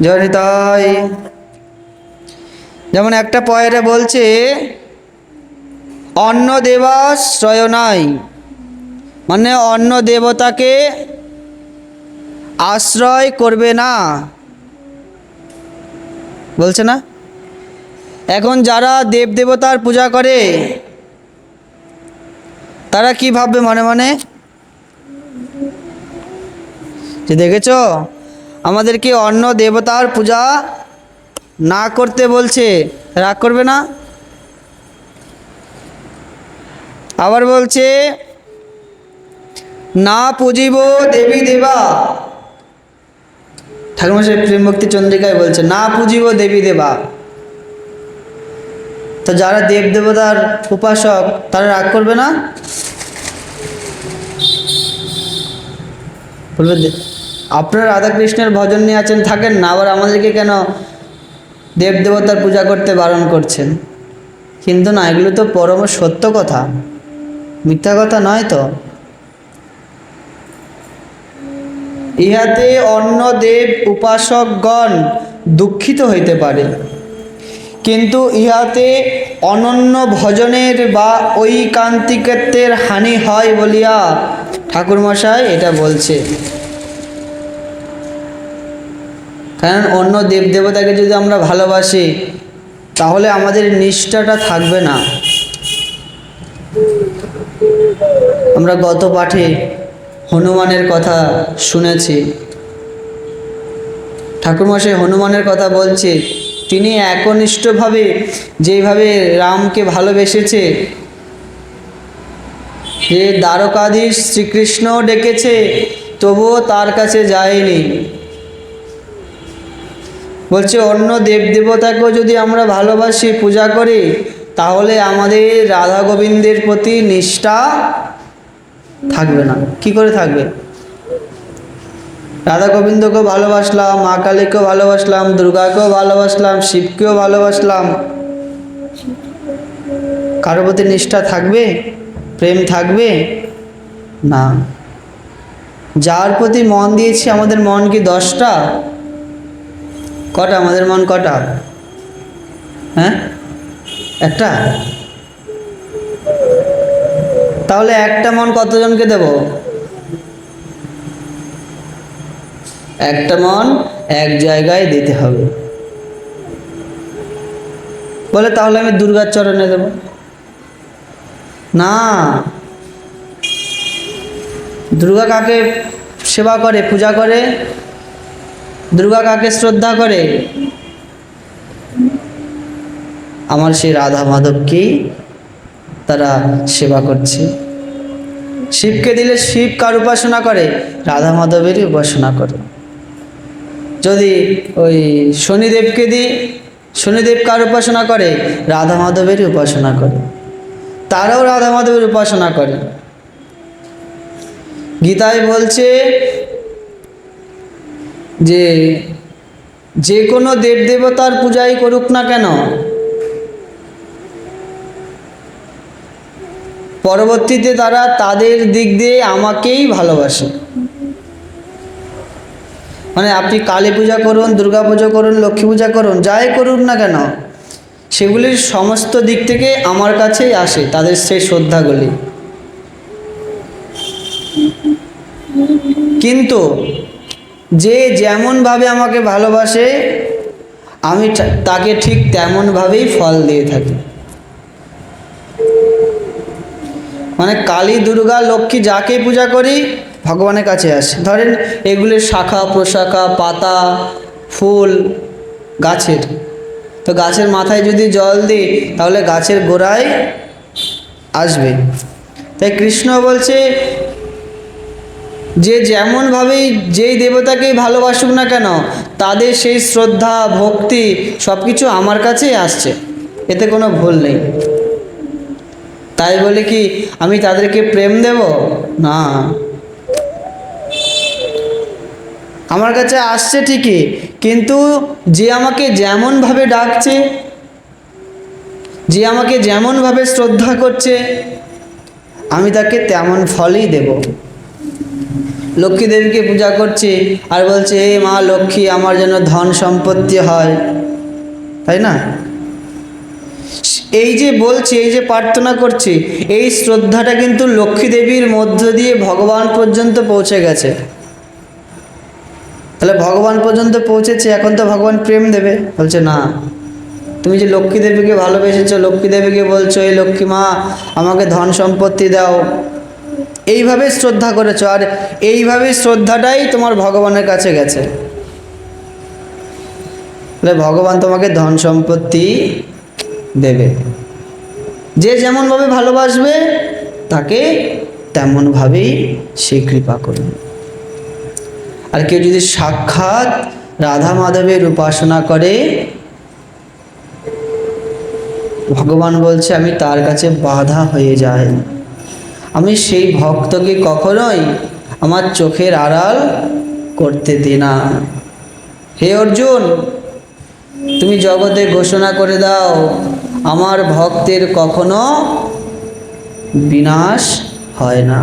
জনিতাই, যেমন একটা পয়েরে বলছে, অন্ন দেবাশ্রয় নাই, মানে অন্য দেবতাকে আশ্রয় করবে না, বলছে না? এখন যারা দেবদেবতার পূজা করে তারা কি ভাববে মনে মনে, যে দেখেছো আমাদেরকে অন্য দেবতার পূজা না করতে বলছে, রাগ করবে না? আবার বলছে না পুজিব দেবী দেবা, ঠাকুরমশাই প্রেম ভক্তি চন্দ্রিকায় বলছে না পুজিব দেবী দেবা। তো যারা দেবদেবতার উপাসক তারা রাগ করবে না? বলবে আপনারা রাধাকৃষ্ণের ভজন নিয়ে আছেন, থাকেন না, আবার আমাদেরকে কেন দেবদেবতার পূজা করতে বারণ করছেন? কিন্তু না, এগুলো তো পরম সত্য কথা, মিথ্যা কথা নয় তো। ইহাতে অন্য দেব উপাসকগণ দুঃখিত হইতে পারে, কিন্তু ইহাতে অনন্য ভজনের বা ঐকান্তিকত্বের হানি হয় বলিয়া ঠাকুরমশাই এটা বলছে। কারণ অন্য দেবদেবতাকে যদি আমরা ভালোবাসি তাহলে আমাদের নিষ্ঠাটা থাকবে না। আমরা গত পাঠে হনুমানের কথা শুনেছি, ঠাকুরমশাই হনুমানের কথা বলছে, তিনি একনিষ্ঠভাবে যেইভাবে রামকে ভালোবেসেছে, যে দ্বারকাধীশ শ্রীকৃষ্ণ ডেকেছে তবুও তার কাছে যায়নি। বলছে অন্য দেবদেবতাকেও যদি আমরা ভালোবাসি, পূজা করি, তাহলে আমাদের রাধা গোবিন্দের প্রতি নিষ্ঠা থাকবে না। কি করে থাকবে? রাধা গোবিন্দকেও ভালোবাসলাম, মা কালীকেও ভালোবাসলাম, দুর্গাকেও ভালোবাসলাম, শিবকেও ভালোবাসলাম, কারোর প্রতি নিষ্ঠা থাকবে? প্রেম থাকবে না। যার প্রতি মন দিয়েছি, আমাদের মন কি 10টা? কটা আমাদের মন? কটা? হ্যাঁ, একটা। তাহলে একটা মন কতজনকে দেব? একটা মন এক জায়গায় দিতে হবে। বলে তাহলে আমি দুর্গার চরণে দেব না। দুর্গা কাকে সেবা করে, পূজা করে? দুর্গা কাকে শ্রদ্ধা করে? আমার সেই রাধা মাধবকেই তারা সেবা করছে। শিবকে দিলে শিব কার উপাসনা করে? রাধা মাধবেরই উপাসনা করে। যদি ওই শনিদেবকে দিই, শনিদেব কার উপাসনা করে? রাধা মাধবেরই উপাসনা করে। তারাও রাধা মাধবের উপাসনা করে। গীতায় বলছে যে যে কোনো দেবদেবতার পূজাই করুক না কেন, পরবর্তীতে তারা তাদের দিক দিয়ে আমাকেই ভালোবাসে। মানে আপনি কালী পূজা করুন, দুর্গা পূজা করুন, লক্ষ্মী পূজা করুন, যাই করুন না কেন, সেগুলির সমস্ত দিক থেকে আমার কাছেই আসে তাদের সেই শ্রদ্ধাগুলি। কিন্তু যে যেমনভাবে আমাকে ভালোবাসে, আমি তাকে ঠিক তেমনভাবেই ফল দিয়ে থাকি। মানে কালী, দুর্গা, লক্ষ্মী যাকে পূজা করি ভগবানের কাছে আসে। ধরেন এগুলির শাখা প্রশাখা, পাতা, ফুল গাছের, তো গাছের মাথায় যদি জল দিই তাহলে গাছের গোড়ায় আসবে। তাই কৃষ্ণ বলছে যে যেমনভাবেই যেই দেবতাকেই ভালোবাসুক না কেন, তাদের সেই শ্রদ্ধা ভক্তি সব কিছু আমার কাছেই আসছে, এতে কোনো ভুল নেই। তাই বলে কি আমি তাদেরকে প্রেম দেব? না। আমার কাছে আসছে ঠিকই, কিন্তু যে আমাকে যেমনভাবে ডাকছে, যে আমাকে যেমনভাবে শ্রদ্ধা করছে, আমি তাকে তেমন ফলই দেব। লক্ষ্মী দেবীকে পূজা করছি আর বলছে হে মা লক্ষ্মী আমার যেন ধন সম্পত্তি হয়, তাই না? এই যে বলছি, এই যে প্রার্থনা করছি, এই শ্রদ্ধাটা কিন্তু লক্ষ্মী দেবীর মধ্য দিয়ে ভগবান পর্যন্ত পৌঁছে গেছে। তাহলে ভগবান পর্যন্ত পৌঁছেছে, এখন তো ভগবান প্রেম দেবে। বলছে না, তুমি যে লক্ষ্মী দেবীকে ভালোবেসেছো, লক্ষ্মী দেবীকে বলছো এই লক্ষ্মী মা আমাকে ধন সম্পত্তি দাও, এইভাবে শ্রদ্ধা করেছো, আর এইভাবে শ্রদ্ধাটাই তোমার ভগবানের কাছে গেছে। তাহলে ভগবান তোমাকে ধন সম্পত্তি দেবে। যে যেমনভাবে ভালোবাসবে তাকে তেমনভাবেই সে কৃপা করবে। আর কেউ যদি সাক্ষাৎ রাধা মাধবের উপাসনা করে, ভগবান বলছে আমি তার কাছে বাধা হয়ে যাই, আমি সেই ভক্তকে কখনোই আমার চোখের আড়াল করতে দিই না। হে অর্জুন, তুমি জগতে ঘোষণা করে দাও আমার ভক্তের কখনো বিনাশ হয় না।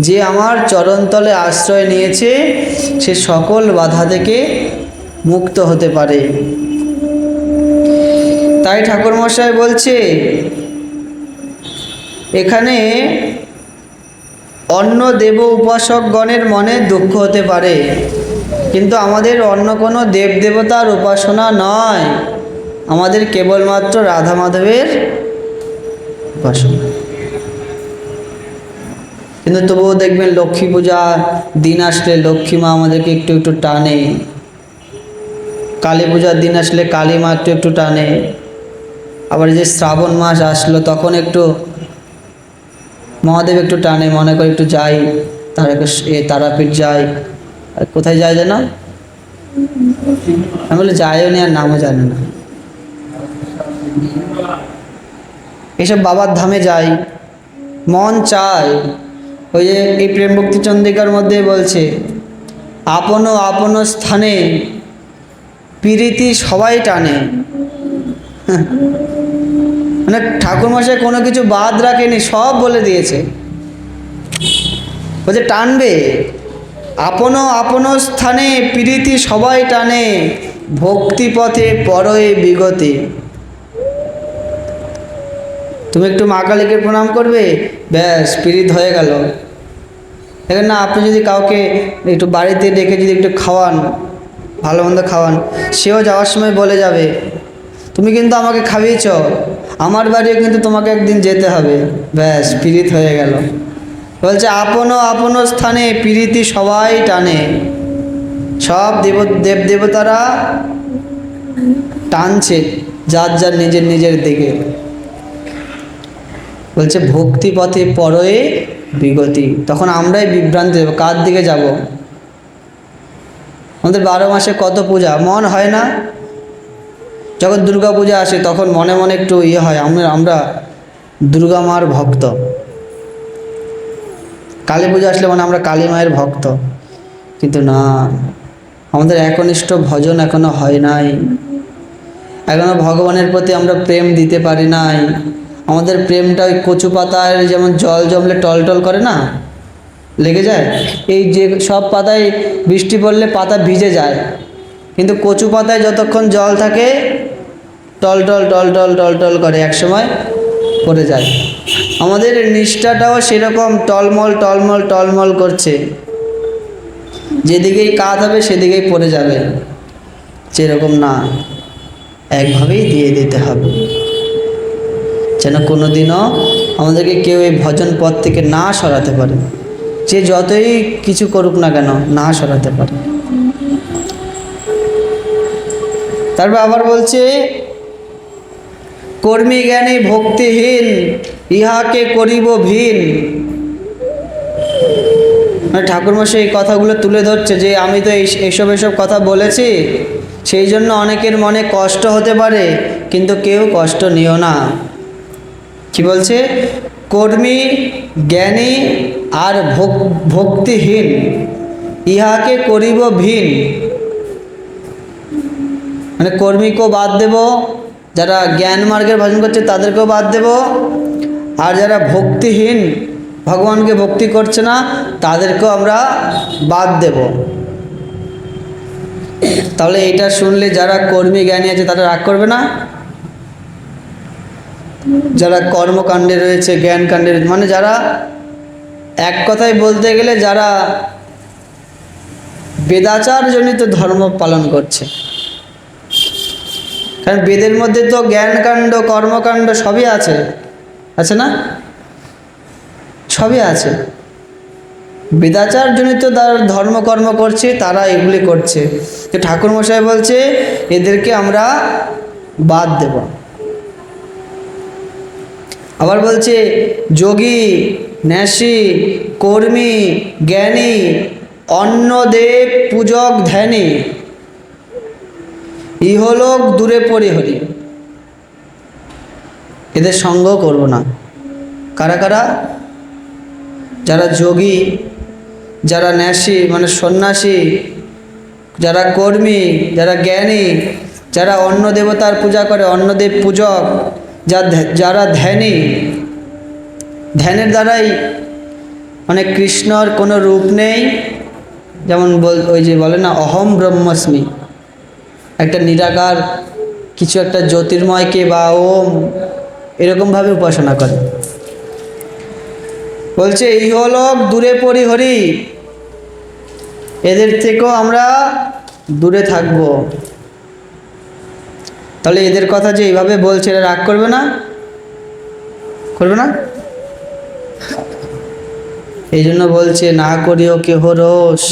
যে আমার চরণতলে আশ্রয় নিয়েছে সে সকল বাধা থেকে মুক্ত হতে পারে। তাই ঠাকুরমশাই বলছে এখানে অন্য দেব উপাসকগণের মনে দুঃখ হতে পারে, কিন্তু আমাদের অন্য কোনো দেবদেবতার উপাসনা নয়, আমাদের কেবলমাত্র রাধা মাধবের উপাসনা। কিন্তু তবুও দেখবেন লক্ষ্মী পূজা দিন আসলে লক্ষ্মী মা আমাদেরকে একটু একটু টানে, কালী পূজার দিন আসলে কালী মা একটু একটু টানে, আবার যে শ্রাবণ মাস আসলো তখন একটু মহাদেব একটু টানে, মনে করে একটু যাই তারাপীঠ যাই। আর কোথায় যায় যেন, আমি বলি যাইও নি, আর নামও জানে না। এইসব বাবার ধামে যাই, মন চায়। ওই যে এই প্রেম ভক্তি চন্দ্রিকার মধ্যে বলছে আপন আপন স্থানে প্রীতি সবাই টানে। মানে ঠাকুরমশাই কোনো কিছু বাদ রাখেনি, সব বলে দিয়েছে। বলছে টানবে, আপন আপন স্থানে প্রীতি সবাই টানে, ভক্তি পথে পরয়ে বিগতে। তুমি একটু মা কালীকে প্রণাম করবে, ব্যাস প্রীত হয়ে গেল। দেখেন না, আপনি যদি কাউকে একটু বাড়িতে ডেকে যদি একটু খাওয়ান, ভালো মন্দ খাওয়ান, সেও যাওয়ার সময় বলে যাবে তুমি কিন্তু আমাকে খাইয়েছ, আমার বাড়িও কিন্তু তোমাকে একদিন যেতে হবে, ব্যাস প্রীত হয়ে গেল। বলছে আপন আপন স্থানে প্রীতি সবাই টানে, সব দেবদেবতারা টানছে যার যার নিজের নিজের দিকে। বলছে ভক্তি পথে পরয়ে বিগতি। তখন আমরাই বিভ্রান্ত যাব, কার দিকে যাব? আমাদের 12 মাসে কত পূজা, মন হয় না? যখন দুর্গা পূজা আসে তখন মনে মনে একটু হয়, আমরা দুর্গা মার ভক্ত। কালী পূজা আসলে মানে আমরা কালী মায়ের ভক্ত। কিন্তু না, আমাদের একনিষ্ঠ ভজন এখনো হয় নাই, এখনো ভগবানের প্রতি আমরা প্রেম দিতে পারি নাই। আমাদের প্রেমটা ওই কচু পাতায় যেমন জল জমলে টলটল করে না, লেগে যায়, এই যে সব পাতায় বৃষ্টি পড়লে পাতা ভিজে যায়, কিন্তু কচু পাতায় যতক্ষণ জল থাকে টলটল টলটল টলটল করে, একসময় পড়ে যায়। আমাদের নিষ্ঠাটাও সেরকম টলমল টলমল টলমল করছে, যেদিকেই কাজ হবে সেদিকেই পড়ে যাবে, সেরকম না, একভাবেই দিয়ে দিতে হবে, যেন কোনোদিনও আমাদেরকে কেউ এই ভজন পথ থেকে না সরাতে পারে। যে যতই কিছু করুক না কেন, না সরাতে পারে। তারপর আবার বলছে কর্মী জ্ঞানী ভক্তিহীন ইহাকে করিব ভিন। ঠাকুরমশাই এই কথাগুলো তুলে ধরছে যে আমি তো এইসব কথা বলেছি, সেই জন্য অনেকের মনে কষ্ট হতে পারে, কিন্তু কেউ কষ্ট নিও না। কি বলছে? কর্মী জ্ঞানী আর ভক্তিহীন ইহাকে করিব ভিন। মানে কর্মীকেও বাদ দেব, যারা জ্ঞান মার্গের ভজন করছে তাদেরকেও বাদ দেব, আর যারা ভক্তিহীন ভগবানকে ভক্তি করছে না তাদেরকেও আমরা বাদ দেব। তাহলে এটা শুনলে যারা কর্মী জ্ঞানী আছে তারা রাগ করবে না? যারা কর্মকাণ্ডে রয়েছে, জ্ঞান কাণ্ডে, মানে যারা এক কথায় বলতে গেলে যারা বেদাচারজনিত ধর্ম পালন করছে, কারণ বেদের মধ্যে তো জ্ঞানকাণ্ড কর্মকাণ্ড সবই আছে, আছে না? সবই আছে। বেদাচারজনিত তার ধর্মকর্ম করছে, তারা এগুলি করছে। তো ঠাকুরমশাই বলছে এদেরকে আমরা বাদ দেব। আবার বলছে যোগী, ন্যাসী, কর্মী, জ্ঞানী, অন্নদেব পূজক ধ্যানী, ইহলোক দূরে পরিহরি, এদের সঙ্গ করব না। কারা কারা? যারা যোগী, যারা ন্যাসী মানে সন্ন্যাসী, যারা কর্মী, যারা জ্ঞানী, যারা অন্ন দেবতার পূজা করে, অন্নদেব পূজক, যারা ধ্যানী, ধ্যানের দ্বারাই মানে কৃষ্ণর কোনো রূপ নেই, যেমন ওই যে বলে না অহম ব্রহ্মাস্মি, একটা নিরাকার কিছু একটা জ্যোতির্ময়কে বা ওম এরকমভাবে উপাসনা করে। বলছে ইহলোক দূরে পরিহরি, এদের থেকেও আমরা দূরে থাকব। তাহলে এদের কথা যে এইভাবে বলছে, এরা রাগ করবে না? করবে না? এই জন্য বলছে না করিও কেহ রোষ,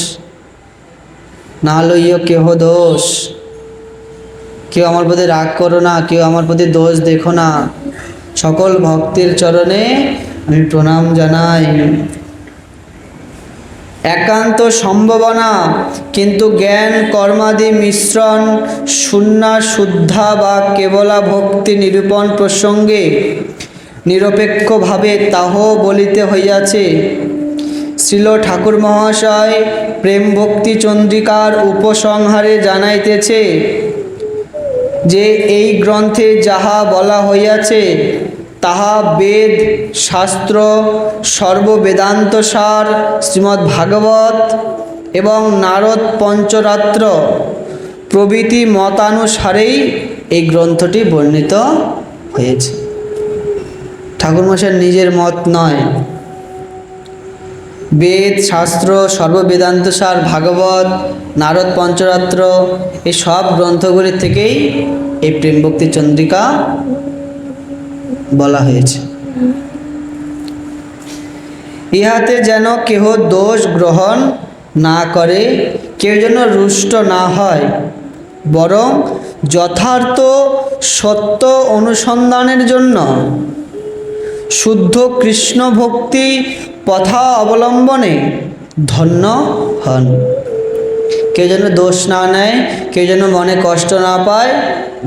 না লইও কেহ দোষ। কেউ আমার প্রতি রাগ করো না, কেউ আমার প্রতি দোষ দেখো না। সকল ভক্তের চরণে আমি প্রণাম জানাই। একান্ত সম্ভাবনা কিন্তু জ্ঞান কর্মাদি মিশ্রণ শূন্যা শুদ্ধা বা কেবলা ভক্তি নিরূপণ প্রসঙ্গে নিরপেক্ষভাবে তাহ বলিতে হইয়াছে। শ্রীল ঠাকুর মহাশয় প্রেম ভক্তি চন্দ্রিকার উপসংহারে জানাইতেছে যে এই গ্রন্থে যাহা বলা হইয়াছে তাহা বেদ শাস্ত্র সর্ববেদান্ত সার শ্রীমদ্ ভাগবত এবং নারদ পঞ্চরাত্র প্রভৃতি মতানুসারেই এই গ্রন্থটি বর্ণিত হয়েছে। ঠাকুরমশাইয়ের নিজের মত নয়। বেদ শাস্ত্র সর্ববেদান্ত সার ভাগবত নারদ পঞ্চরাত্র এই সব গ্রন্থগুলির থেকেই এই প্রেম ভক্তি চন্দ্রিকা বলা হয়েছে। ইহাতে যেন কেহ দোষ গ্রহণ না করে, কেউ যেন রুষ্ট না হয়, বরং যথার্থ সত্য অনুসন্ধানের জন্য শুদ্ধ কৃষ্ণ ভক্তি পথা অবলম্বনে ধন্য হন। কেউ যেন দোষ না নেয়, কেউ যেন মনে কষ্ট না পায়,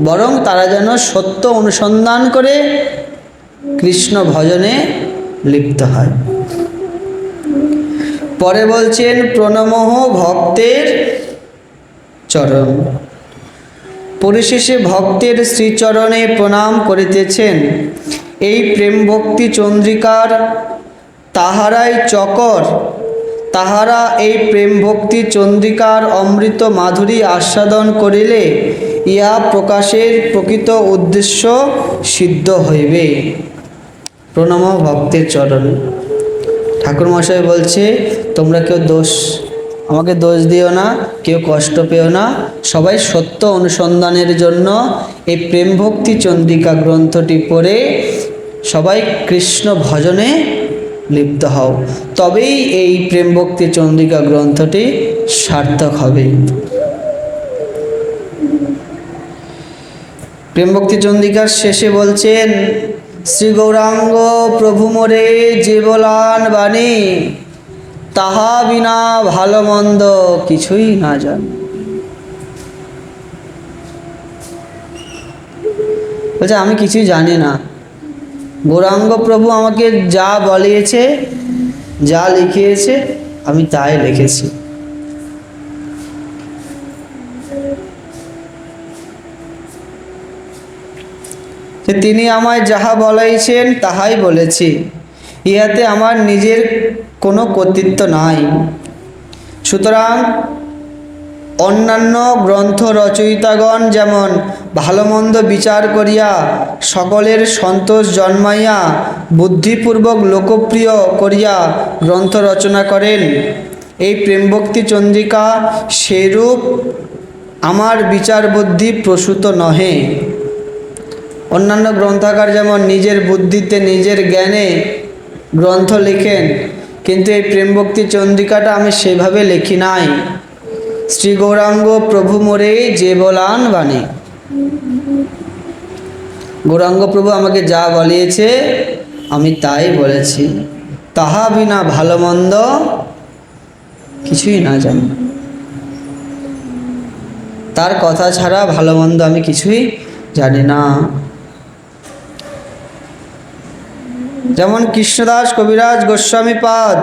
বরং তারা যেন সত্য অনুসন্ধান করে কৃষ্ণ ভজনে লিপ্ত হয়। পরে বলছেন প্রণমঃ ভক্তের চরণ। পরিশেষে ভক্তের শ্রীচরণে প্রণাম করিতেছেন। এই প্রেম ভক্তি চন্দ্রিকার তাহারাই চকর, তাহারা এই প্রেম ভক্তি চন্দ্রিকার অমৃত মাধুরী আস্বাদন করিলে ইহা প্রকাশের প্রকৃত উদ্দেশ্য সিদ্ধ হইবে। প্রণমঃ ভক্তের চরণ। ঠাকুরমশাই বলছে তোমরা কেউ আমাকে দোষ দিও না, কেউ কষ্ট পেও না, সবাই সত্য অনুসন্ধানের জন্য এই প্রেম ভক্তি চন্দ্রিকা গ্রন্থটি পড়ে সবাই কৃষ্ণ ভজনে লিপ্ত হও, তবেই এই প্রেম ভক্তি চন্দ্রিকা গ্রন্থটি সার্থক হবে। প্রেম ভক্তি চন্দ্রিকার শেষে বলছেন শ্রী গৌরাঙ্গ প্রভু মোরে যে বলান বাণী, তাহা বিনা ভালো মন্দ কিছুই না জান। বলছে আমি কিছুই জানি না, গৌরাঙ্গ প্রভু আমাকে যা বলিয়েছে, যা লিখিয়েছে আমি তাই লিখেছি। তিনি আমায় যাহা বলাইছেন তাহাই বলেছি, ইহাতে আমার নিজের কোনো কর্তৃত্ব নাই। সুতরাং অন্যান্য গ্রন্থ রচয়িতাগণ যেমন ভালো মন্দ বিচার করিয়া সকলের সন্তোষ জন্মাইয়া বুদ্ধিপূর্বক লোকপ্রিয় করিয়া গ্রন্থ রচনা করেন, এই প্রেমভক্তি চন্দ্রিকা সেরূপ আমার বিচার বুদ্ধি প্রসূত নহে। অন্যান্য গ্রন্থকার যেমন নিজের বুদ্ধিতে নিজের জ্ঞানে গ্রন্থ লিখেন, কিন্তু এই প্রেম ভক্তি চন্দ্রিকাটা আমি সেভাবে লিখি নাই। শ্রী গৌরাঙ্গ প্রভু মোরে যে বলান বাণী, গৌরাঙ্গ প্রভু আমাকে যা বলিয়েছে আমি তাই বলেছি, তাহা বিনা ভালো মন্দ কিছুই না জানি। তার কথা ছাড়া ভালো মন্দ আমি কিছুই জানি না। যেমন কৃষ্ণদাস কবিরাজ গোস্বামী পাদ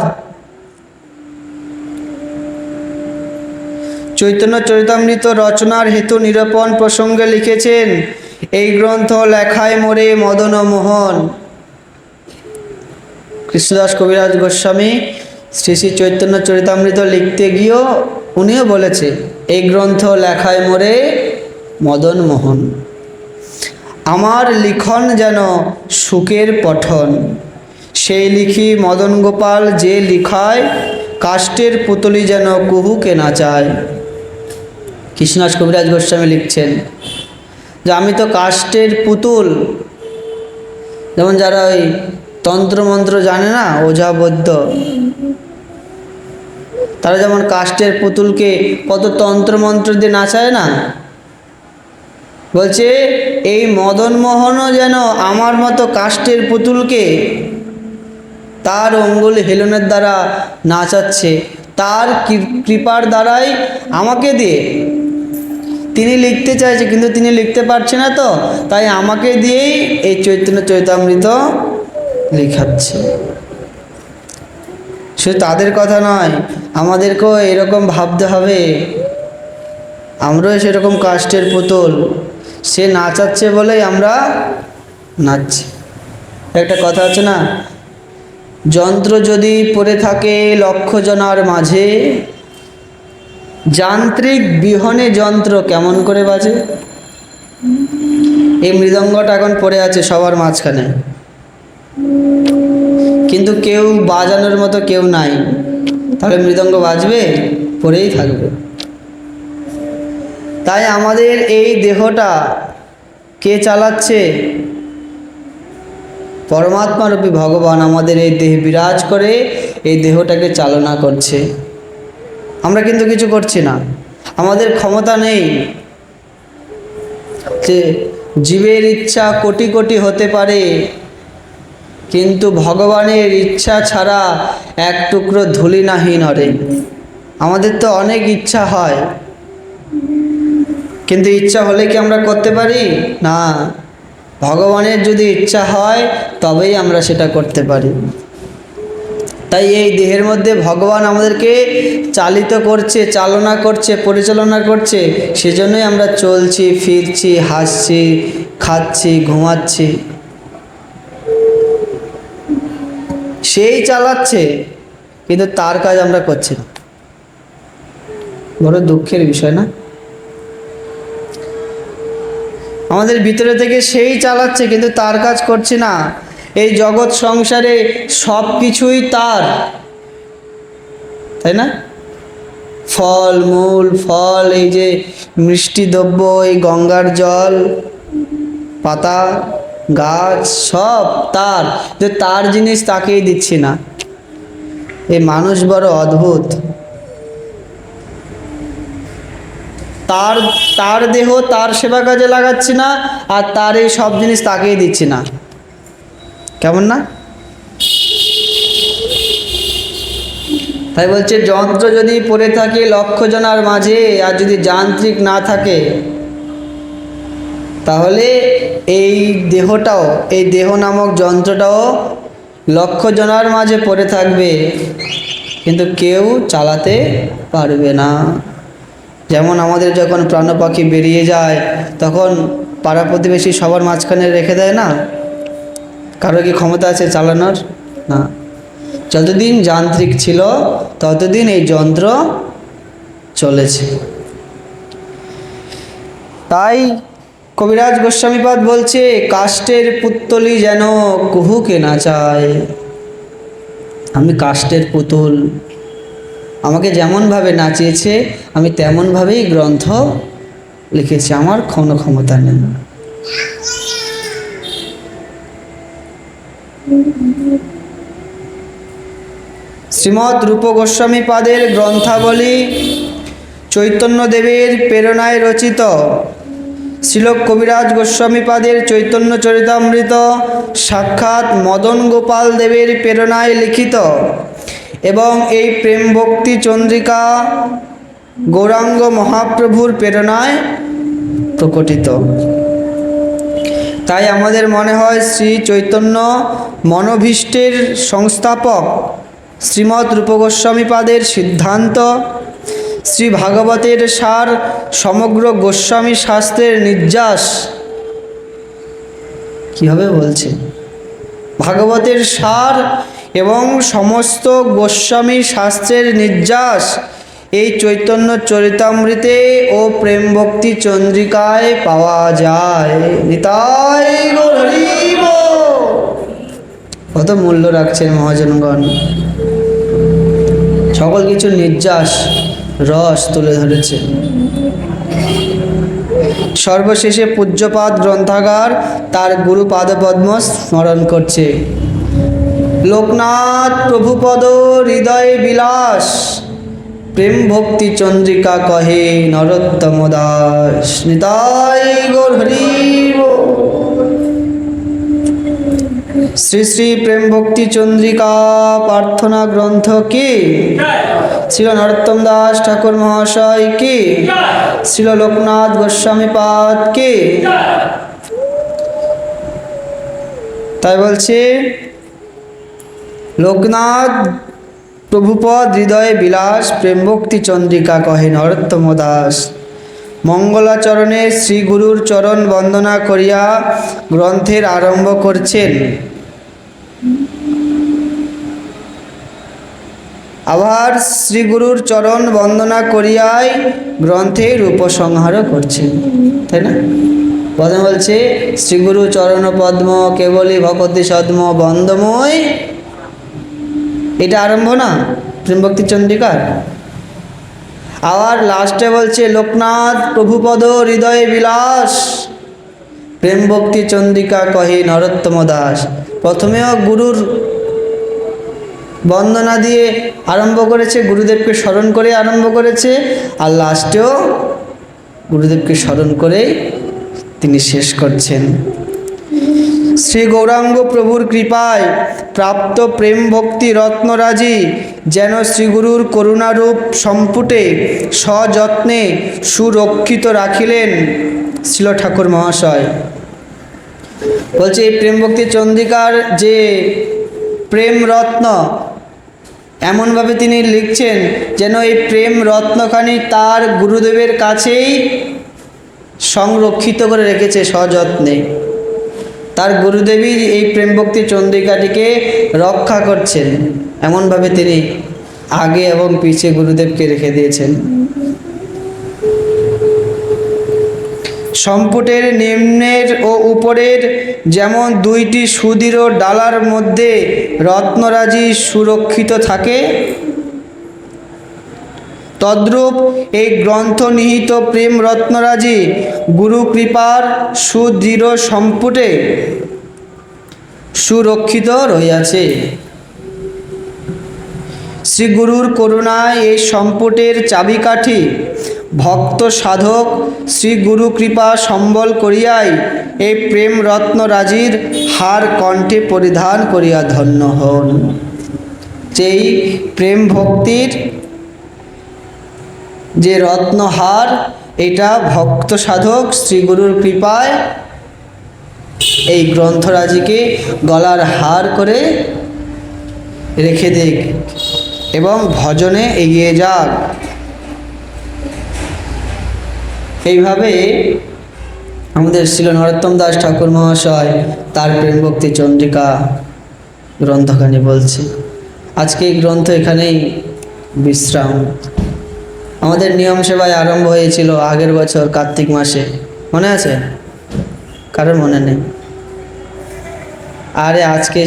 চৈতন্য চরিতামৃত রচনার হেতু নিরূপণ প্রসঙ্গে লিখেছেন, এই গ্রন্থ লেখায় মোরে মদন মোহন। কৃষ্ণদাস কবিরাজ গোস্বামী শ্রী শ্রী চৈতন্য চরিতামৃত লিখতে গিয়েও উনিও বলেছে, এই গ্রন্থ লেখায় মোরে মদন মোহন। আমার লিখন যেন সুখের পঠন, সেই লিখি মদন গোপাল যে লিখায়, কাষ্টের পুতলি যেন কুহুকে নাচায়। কৃষ্ণদাস কবিরাজ গোস্বামী লিখছেন যে আমি তো কাষ্টের পুতুল, যেমন যারা ওই তন্ত্রমন্ত্র জানে না, ওঝা বৈদ্য, তারা যেমন কাষ্টের পুতুলকে কত তন্ত্রমন্ত্র দিয়ে নাচায় না, বলছে এই মদন মোহনও যেন আমার মতো কাষ্টের পুতুলকে তার অঙ্গুলি হেলনের দ্বারা নাচাচ্ছে, তার কৃপার দ্বারাই আমাকে দিয়ে তিনি লিখতে চাইছে, কিন্তু তিনি লিখতে পারছে না, তো তাই আমাকে দিয়েই এই চৈতন্য চরিতামৃত লিখাচ্ছে। শুধু তাদের কথা নয়, আমাদেরকেও এরকম ভাবতে হবে, আমরাও সেরকম কাষ্টের পুতুল, সে নাচাচ্ছে বলেই আমরা নাচছি। একটা কথা আছে না, যন্ত্র যদি পড়ে থাকে লক্ষ জনার মাঝে, যান্ত্রিক বিহনে যন্ত্র কেমন করে বাজে। এই মৃদঙ্গটা এখন পড়ে আছে সবার মাঝখানে, কিন্তু কেউ বাজানোর মতো কেউ নাই, তাহলে মৃদঙ্গ বাজবে? পড়েই থাকবে। তাই আমাদের এই দেহটা কে চালাচ্ছে? পরমাত্মারূপী ভগবান আমাদের এই দেহে বিরাজ করে এই দেহটাকে চালনা করছে। আমরা কিন্তু কিছু করছি না, আমাদের ক্ষমতা নেই। যে জীবের ইচ্ছা কোটি কোটি হতে পারে, কিন্তু ভগবানের ইচ্ছা ছাড়া এক টুকরো ধুলি নাহি নড়ে। আমাদের তো অনেক ইচ্ছা হয়, কিন্তু ইচ্ছা হলে কি আমরা করতে পারি? না, ভগবানের যদি ইচ্ছা হয় তবেই আমরা সেটা করতে পারি। তাই এই দেহের মধ্যে ভগবান আমাদেরকে চালিত করছে, চালনা করছে, পরিচালনা করছে, সেজন্যই আমরা চলছি, ফিরছি, হাসছি, খাচ্ছি, ঘুমাচ্ছি। সেই চালাচ্ছে, কিন্তু তার কাজ আমরা করছি না। বড় দুঃখের বিষয় না? আমাদের ভিতরে থেকে সেই চালাচ্ছে, কিন্তু তার কাজ করছি না। এই জগৎ সংসারে সব কিছুই তার, তাই না? ফল মূল, ফল, এই যে মিষ্টি দ্রব্য, এই গঙ্গার জল, পাতা, গাছ, সব তার, যে তার জিনিস তাকেই দিচ্ছি না। এই মানুষ বড় অদ্ভুত। তার দেহ তার সেবা কাজে লাগাচ্ছি না, আর তার এই সব জিনিস তাকেই দিচ্ছি না। কেমন না? তাই বলছে যন্ত্র যদি পড়ে থাকে লক্ষ জনার মাঝে, আর যদি যান্ত্রিক না থাকে, তাহলে এই দেহটাও, এই দেহ নামক যন্ত্রটাও লক্ষ জনার মাঝে পড়ে থাকবে, কিন্তু কেউ চালাতে পারবে না। যেমন আমাদের যখন প্রাণ পাখি বেরিয়ে যায়, তখন পাড়া প্রতিবেশী সবার মাঝখানে রেখে দেয় না? কারো কি ক্ষমতা আছে চালানোর? না। যতদিন যান্ত্রিক ছিল ততদিন এই যন্ত্র চলেছে। তাই কবিরাজ গোস্বামীপাদ বলছে, কাষ্টের পুত্তলি যেন কুহুকে নাচায়। আমি কাষ্টের পুতুল, আমাকে যেমনভাবে নাচিয়েছে আমি তেমনভাবেই গ্রন্থ লিখেছি, আমার কোনো ক্ষমতা নেই। শ্রীমৎ রূপ গোস্বামী পাদের গ্রন্থাবলী চৈতন্যদেবের প্রেরণায় রচিত, শ্রীল কবিরাজ গোস্বামী পাদের চৈতন্য চরিতামৃত সাক্ষাৎ মদন গোপাল দেবের প্রেরণায় লিখিত এবং এই প্রেম ভক্তি চন্দ্রিকা গৌরাঙ্গ মহাপ্রভুর প্রেরণায় প্রকটিত। তাই আমাদের মনে হয় শ্রী চৈতন্য মনোভীষ্টের সংস্থাপক শ্রীমৎ রূপ গোস্বামী পাদের সিদ্ধান্ত, শ্রী ভাগবতের সার, সমগ্র গোস্বামী শাস্ত্রের নির্যাস, কীভাবে বলছে, ভাগবতের সার এবং সমস্ত গোস্বামী শাস্ত্রের নির্যাস এই চৈতন্য চরিতামৃতে ও প্রেম ভক্তি চন্দ্রিকায় পাওয়া যায়। নিতাই গৌর হরি বল। কত মূল্য রাখছেন মহাজনগণ, সকল কিছু নির্যাস রস তুলে ধরেছে। সর্বশেষে পূজ্যপাদ গ্রন্থাগার তার গুরু পাদপদ্ম স্মরণ করছে। লোকনাথ প্রভুপদ হৃদয় বিলাস, প্রেম ভক্তি চন্দ্রিকা কহে নরোত্তম দাস। নিতাই গৌর হরি বল। শ্রী শ্রী প্রেম ভক্তি চন্দ্রিকা প্রার্থনা গ্রন্থ কি? শ্রীল নরোত্তম দাস ঠাকুর মহাশয় কি? শ্রীল লোকনাথ গোস্বামী পাদ কি? তাই বলছে লোকনাথ প্রভুপদ হৃদয়ে বিলাস, প্রেম ভক্তি চন্দ্রিকা কহে নরোত্তম দাস। মঙ্গলাচরণে শ্রী গুরুর চরণ বন্দনা করিয়া গ্রন্থের আরম্ভ করছেন। আবার শ্রী গুরুর চরণ বন্দনা করিয়াই গ্রন্থের উপসংহারও করছেন, তাই না? প্রথমে বলছে শ্রী গুরু চরণ পদ্ম কেবলই ভকতি সদ্ম বন্দময়, এটা আরম্ভ না প্রেম ভক্তি চন্দ্রিকার। আবার লাস্টে বলছে লোকনাথ প্রভুপদ হৃদয়ে বিলাস, প্রেম ভক্তি চন্দ্রিকা কহে নরোত্তম দাস। প্রথমেও গুরুর বন্দনা দিয়ে আরম্ভ করেছে, গুরুদেবকে স্মরণ করে আরম্ভ করেছে, আর লাস্টেও গুরুদেবকে স্মরণ করে তিনি শেষ করছেন। শ্রী গৌরাঙ্গ প্রভুর কৃপায় প্রাপ্ত প্রেম ভক্তি রত্নরাজি যেন শ্রীগুরুর করুণারূপ সম্পুটে সযত্নে সুরক্ষিত রাখিলেন শ্রীল ঠাকুর মহাশয়। বলছে এই প্রেম ভক্তি চন্দ্রিকার যে প্রেম রত্ন, এমনভাবে তিনি লিখছেন যেন এই প্রেম রত্নখানি তার গুরুদেবের কাছেই সংরক্ষিত করে রেখেছে সযত্নে। তার গুরুদেবই এই প্রেম ভক্তি চন্দ্রিকাটিকে রক্ষা করছেন, এমনভাবে তিনি আগে এবং পিছে গুরুদেবকে রেখে দিয়েছেন। সম্পুটের নিম্নের ও উপরের যেমন দুইটি সুদৃঢ় ডালার মধ্যে রত্নরাজি সুরক্ষিত থাকে, তদ্রূপ এই গ্রন্থ নিহিত প্রেম রত্নরাজি গুরু কৃপার সুদৃঢ় সম্পুটে সুরক্ষিত রহিয়াছে। শ্রী গুরুর করুণায় এই সম্পুটের চাবিকাঠি ভক্ত সাধক শ্রী গুরু কৃপা সম্বল করিয়াই এই প্রেম রত্নরাজির হার কণ্ঠে পরিধান করিয়া ধন্য হন। যেই প্রেম ভক্তির যে রত্নহার, এটা ভক্ত সাধক শ্রী গুরুর কৃপায় এই গ্রন্থরাজিকে গলার হার করে রেখে দেখ এবং ভজনে এগিয়ে যাক। এইভাবে আমাদের শ্রীল নরোত্তম দাস ঠাকুর মহাশয় তার প্রেম ভক্তি চন্দ্রিকা গ্রন্থখানি বলছে। আজকে এই গ্রন্থ এখানেই বিশ্রাম। আমাদের নিয়ম সেবায় আরম্ভ হয়েছিল আগের বছর কার্তিক মাসে, মনে আছে? কারোর মনে নেই? আরে আজকে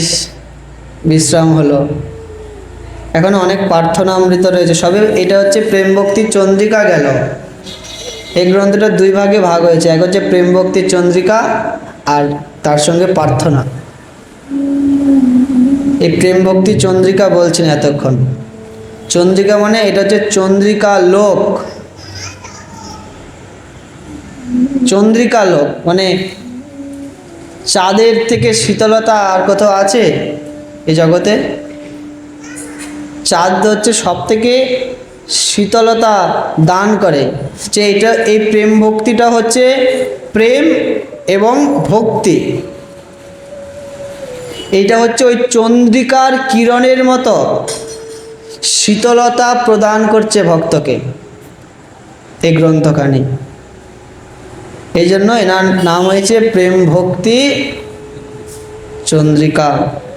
বিশ্রাম হলো। এখন অনেক প্রার্থনা অমৃত রয়েছে, সবে এটা হচ্ছে প্রেম ভক্তি চন্দ্রিকা গেল। এই গ্রন্থটা দুই ভাগে ভাগ হয়েছে, এক হচ্ছে প্রেম ভক্তি চন্দ্রিকা আর তার সঙ্গে প্রার্থনা। এই প্রেম ভক্তি চন্দ্রিকা বলছেন এতক্ষণ। চন্দ্রিকা মানে এটা হচ্ছে চন্দ্রিকা লোক। চন্দ্রিকা লোক মানে চাঁদের থেকে শীতলতা আর কোথাও আছে এই জগতে? চাঁদ হচ্ছে সব থেকে শীতলতা দান করে। যে এটা এই প্রেম ভক্তিটা হচ্ছে প্রেম এবং ভক্তি, এইটা হচ্ছে ওই চন্দ্রিকার কিরণের মতো শীতলতা প্রদান করছে ভক্তকে এই গ্রন্থখানি। এই জন্য এনার নাম হয়েছে প্রেম ভক্তি চন্দ্রিকা।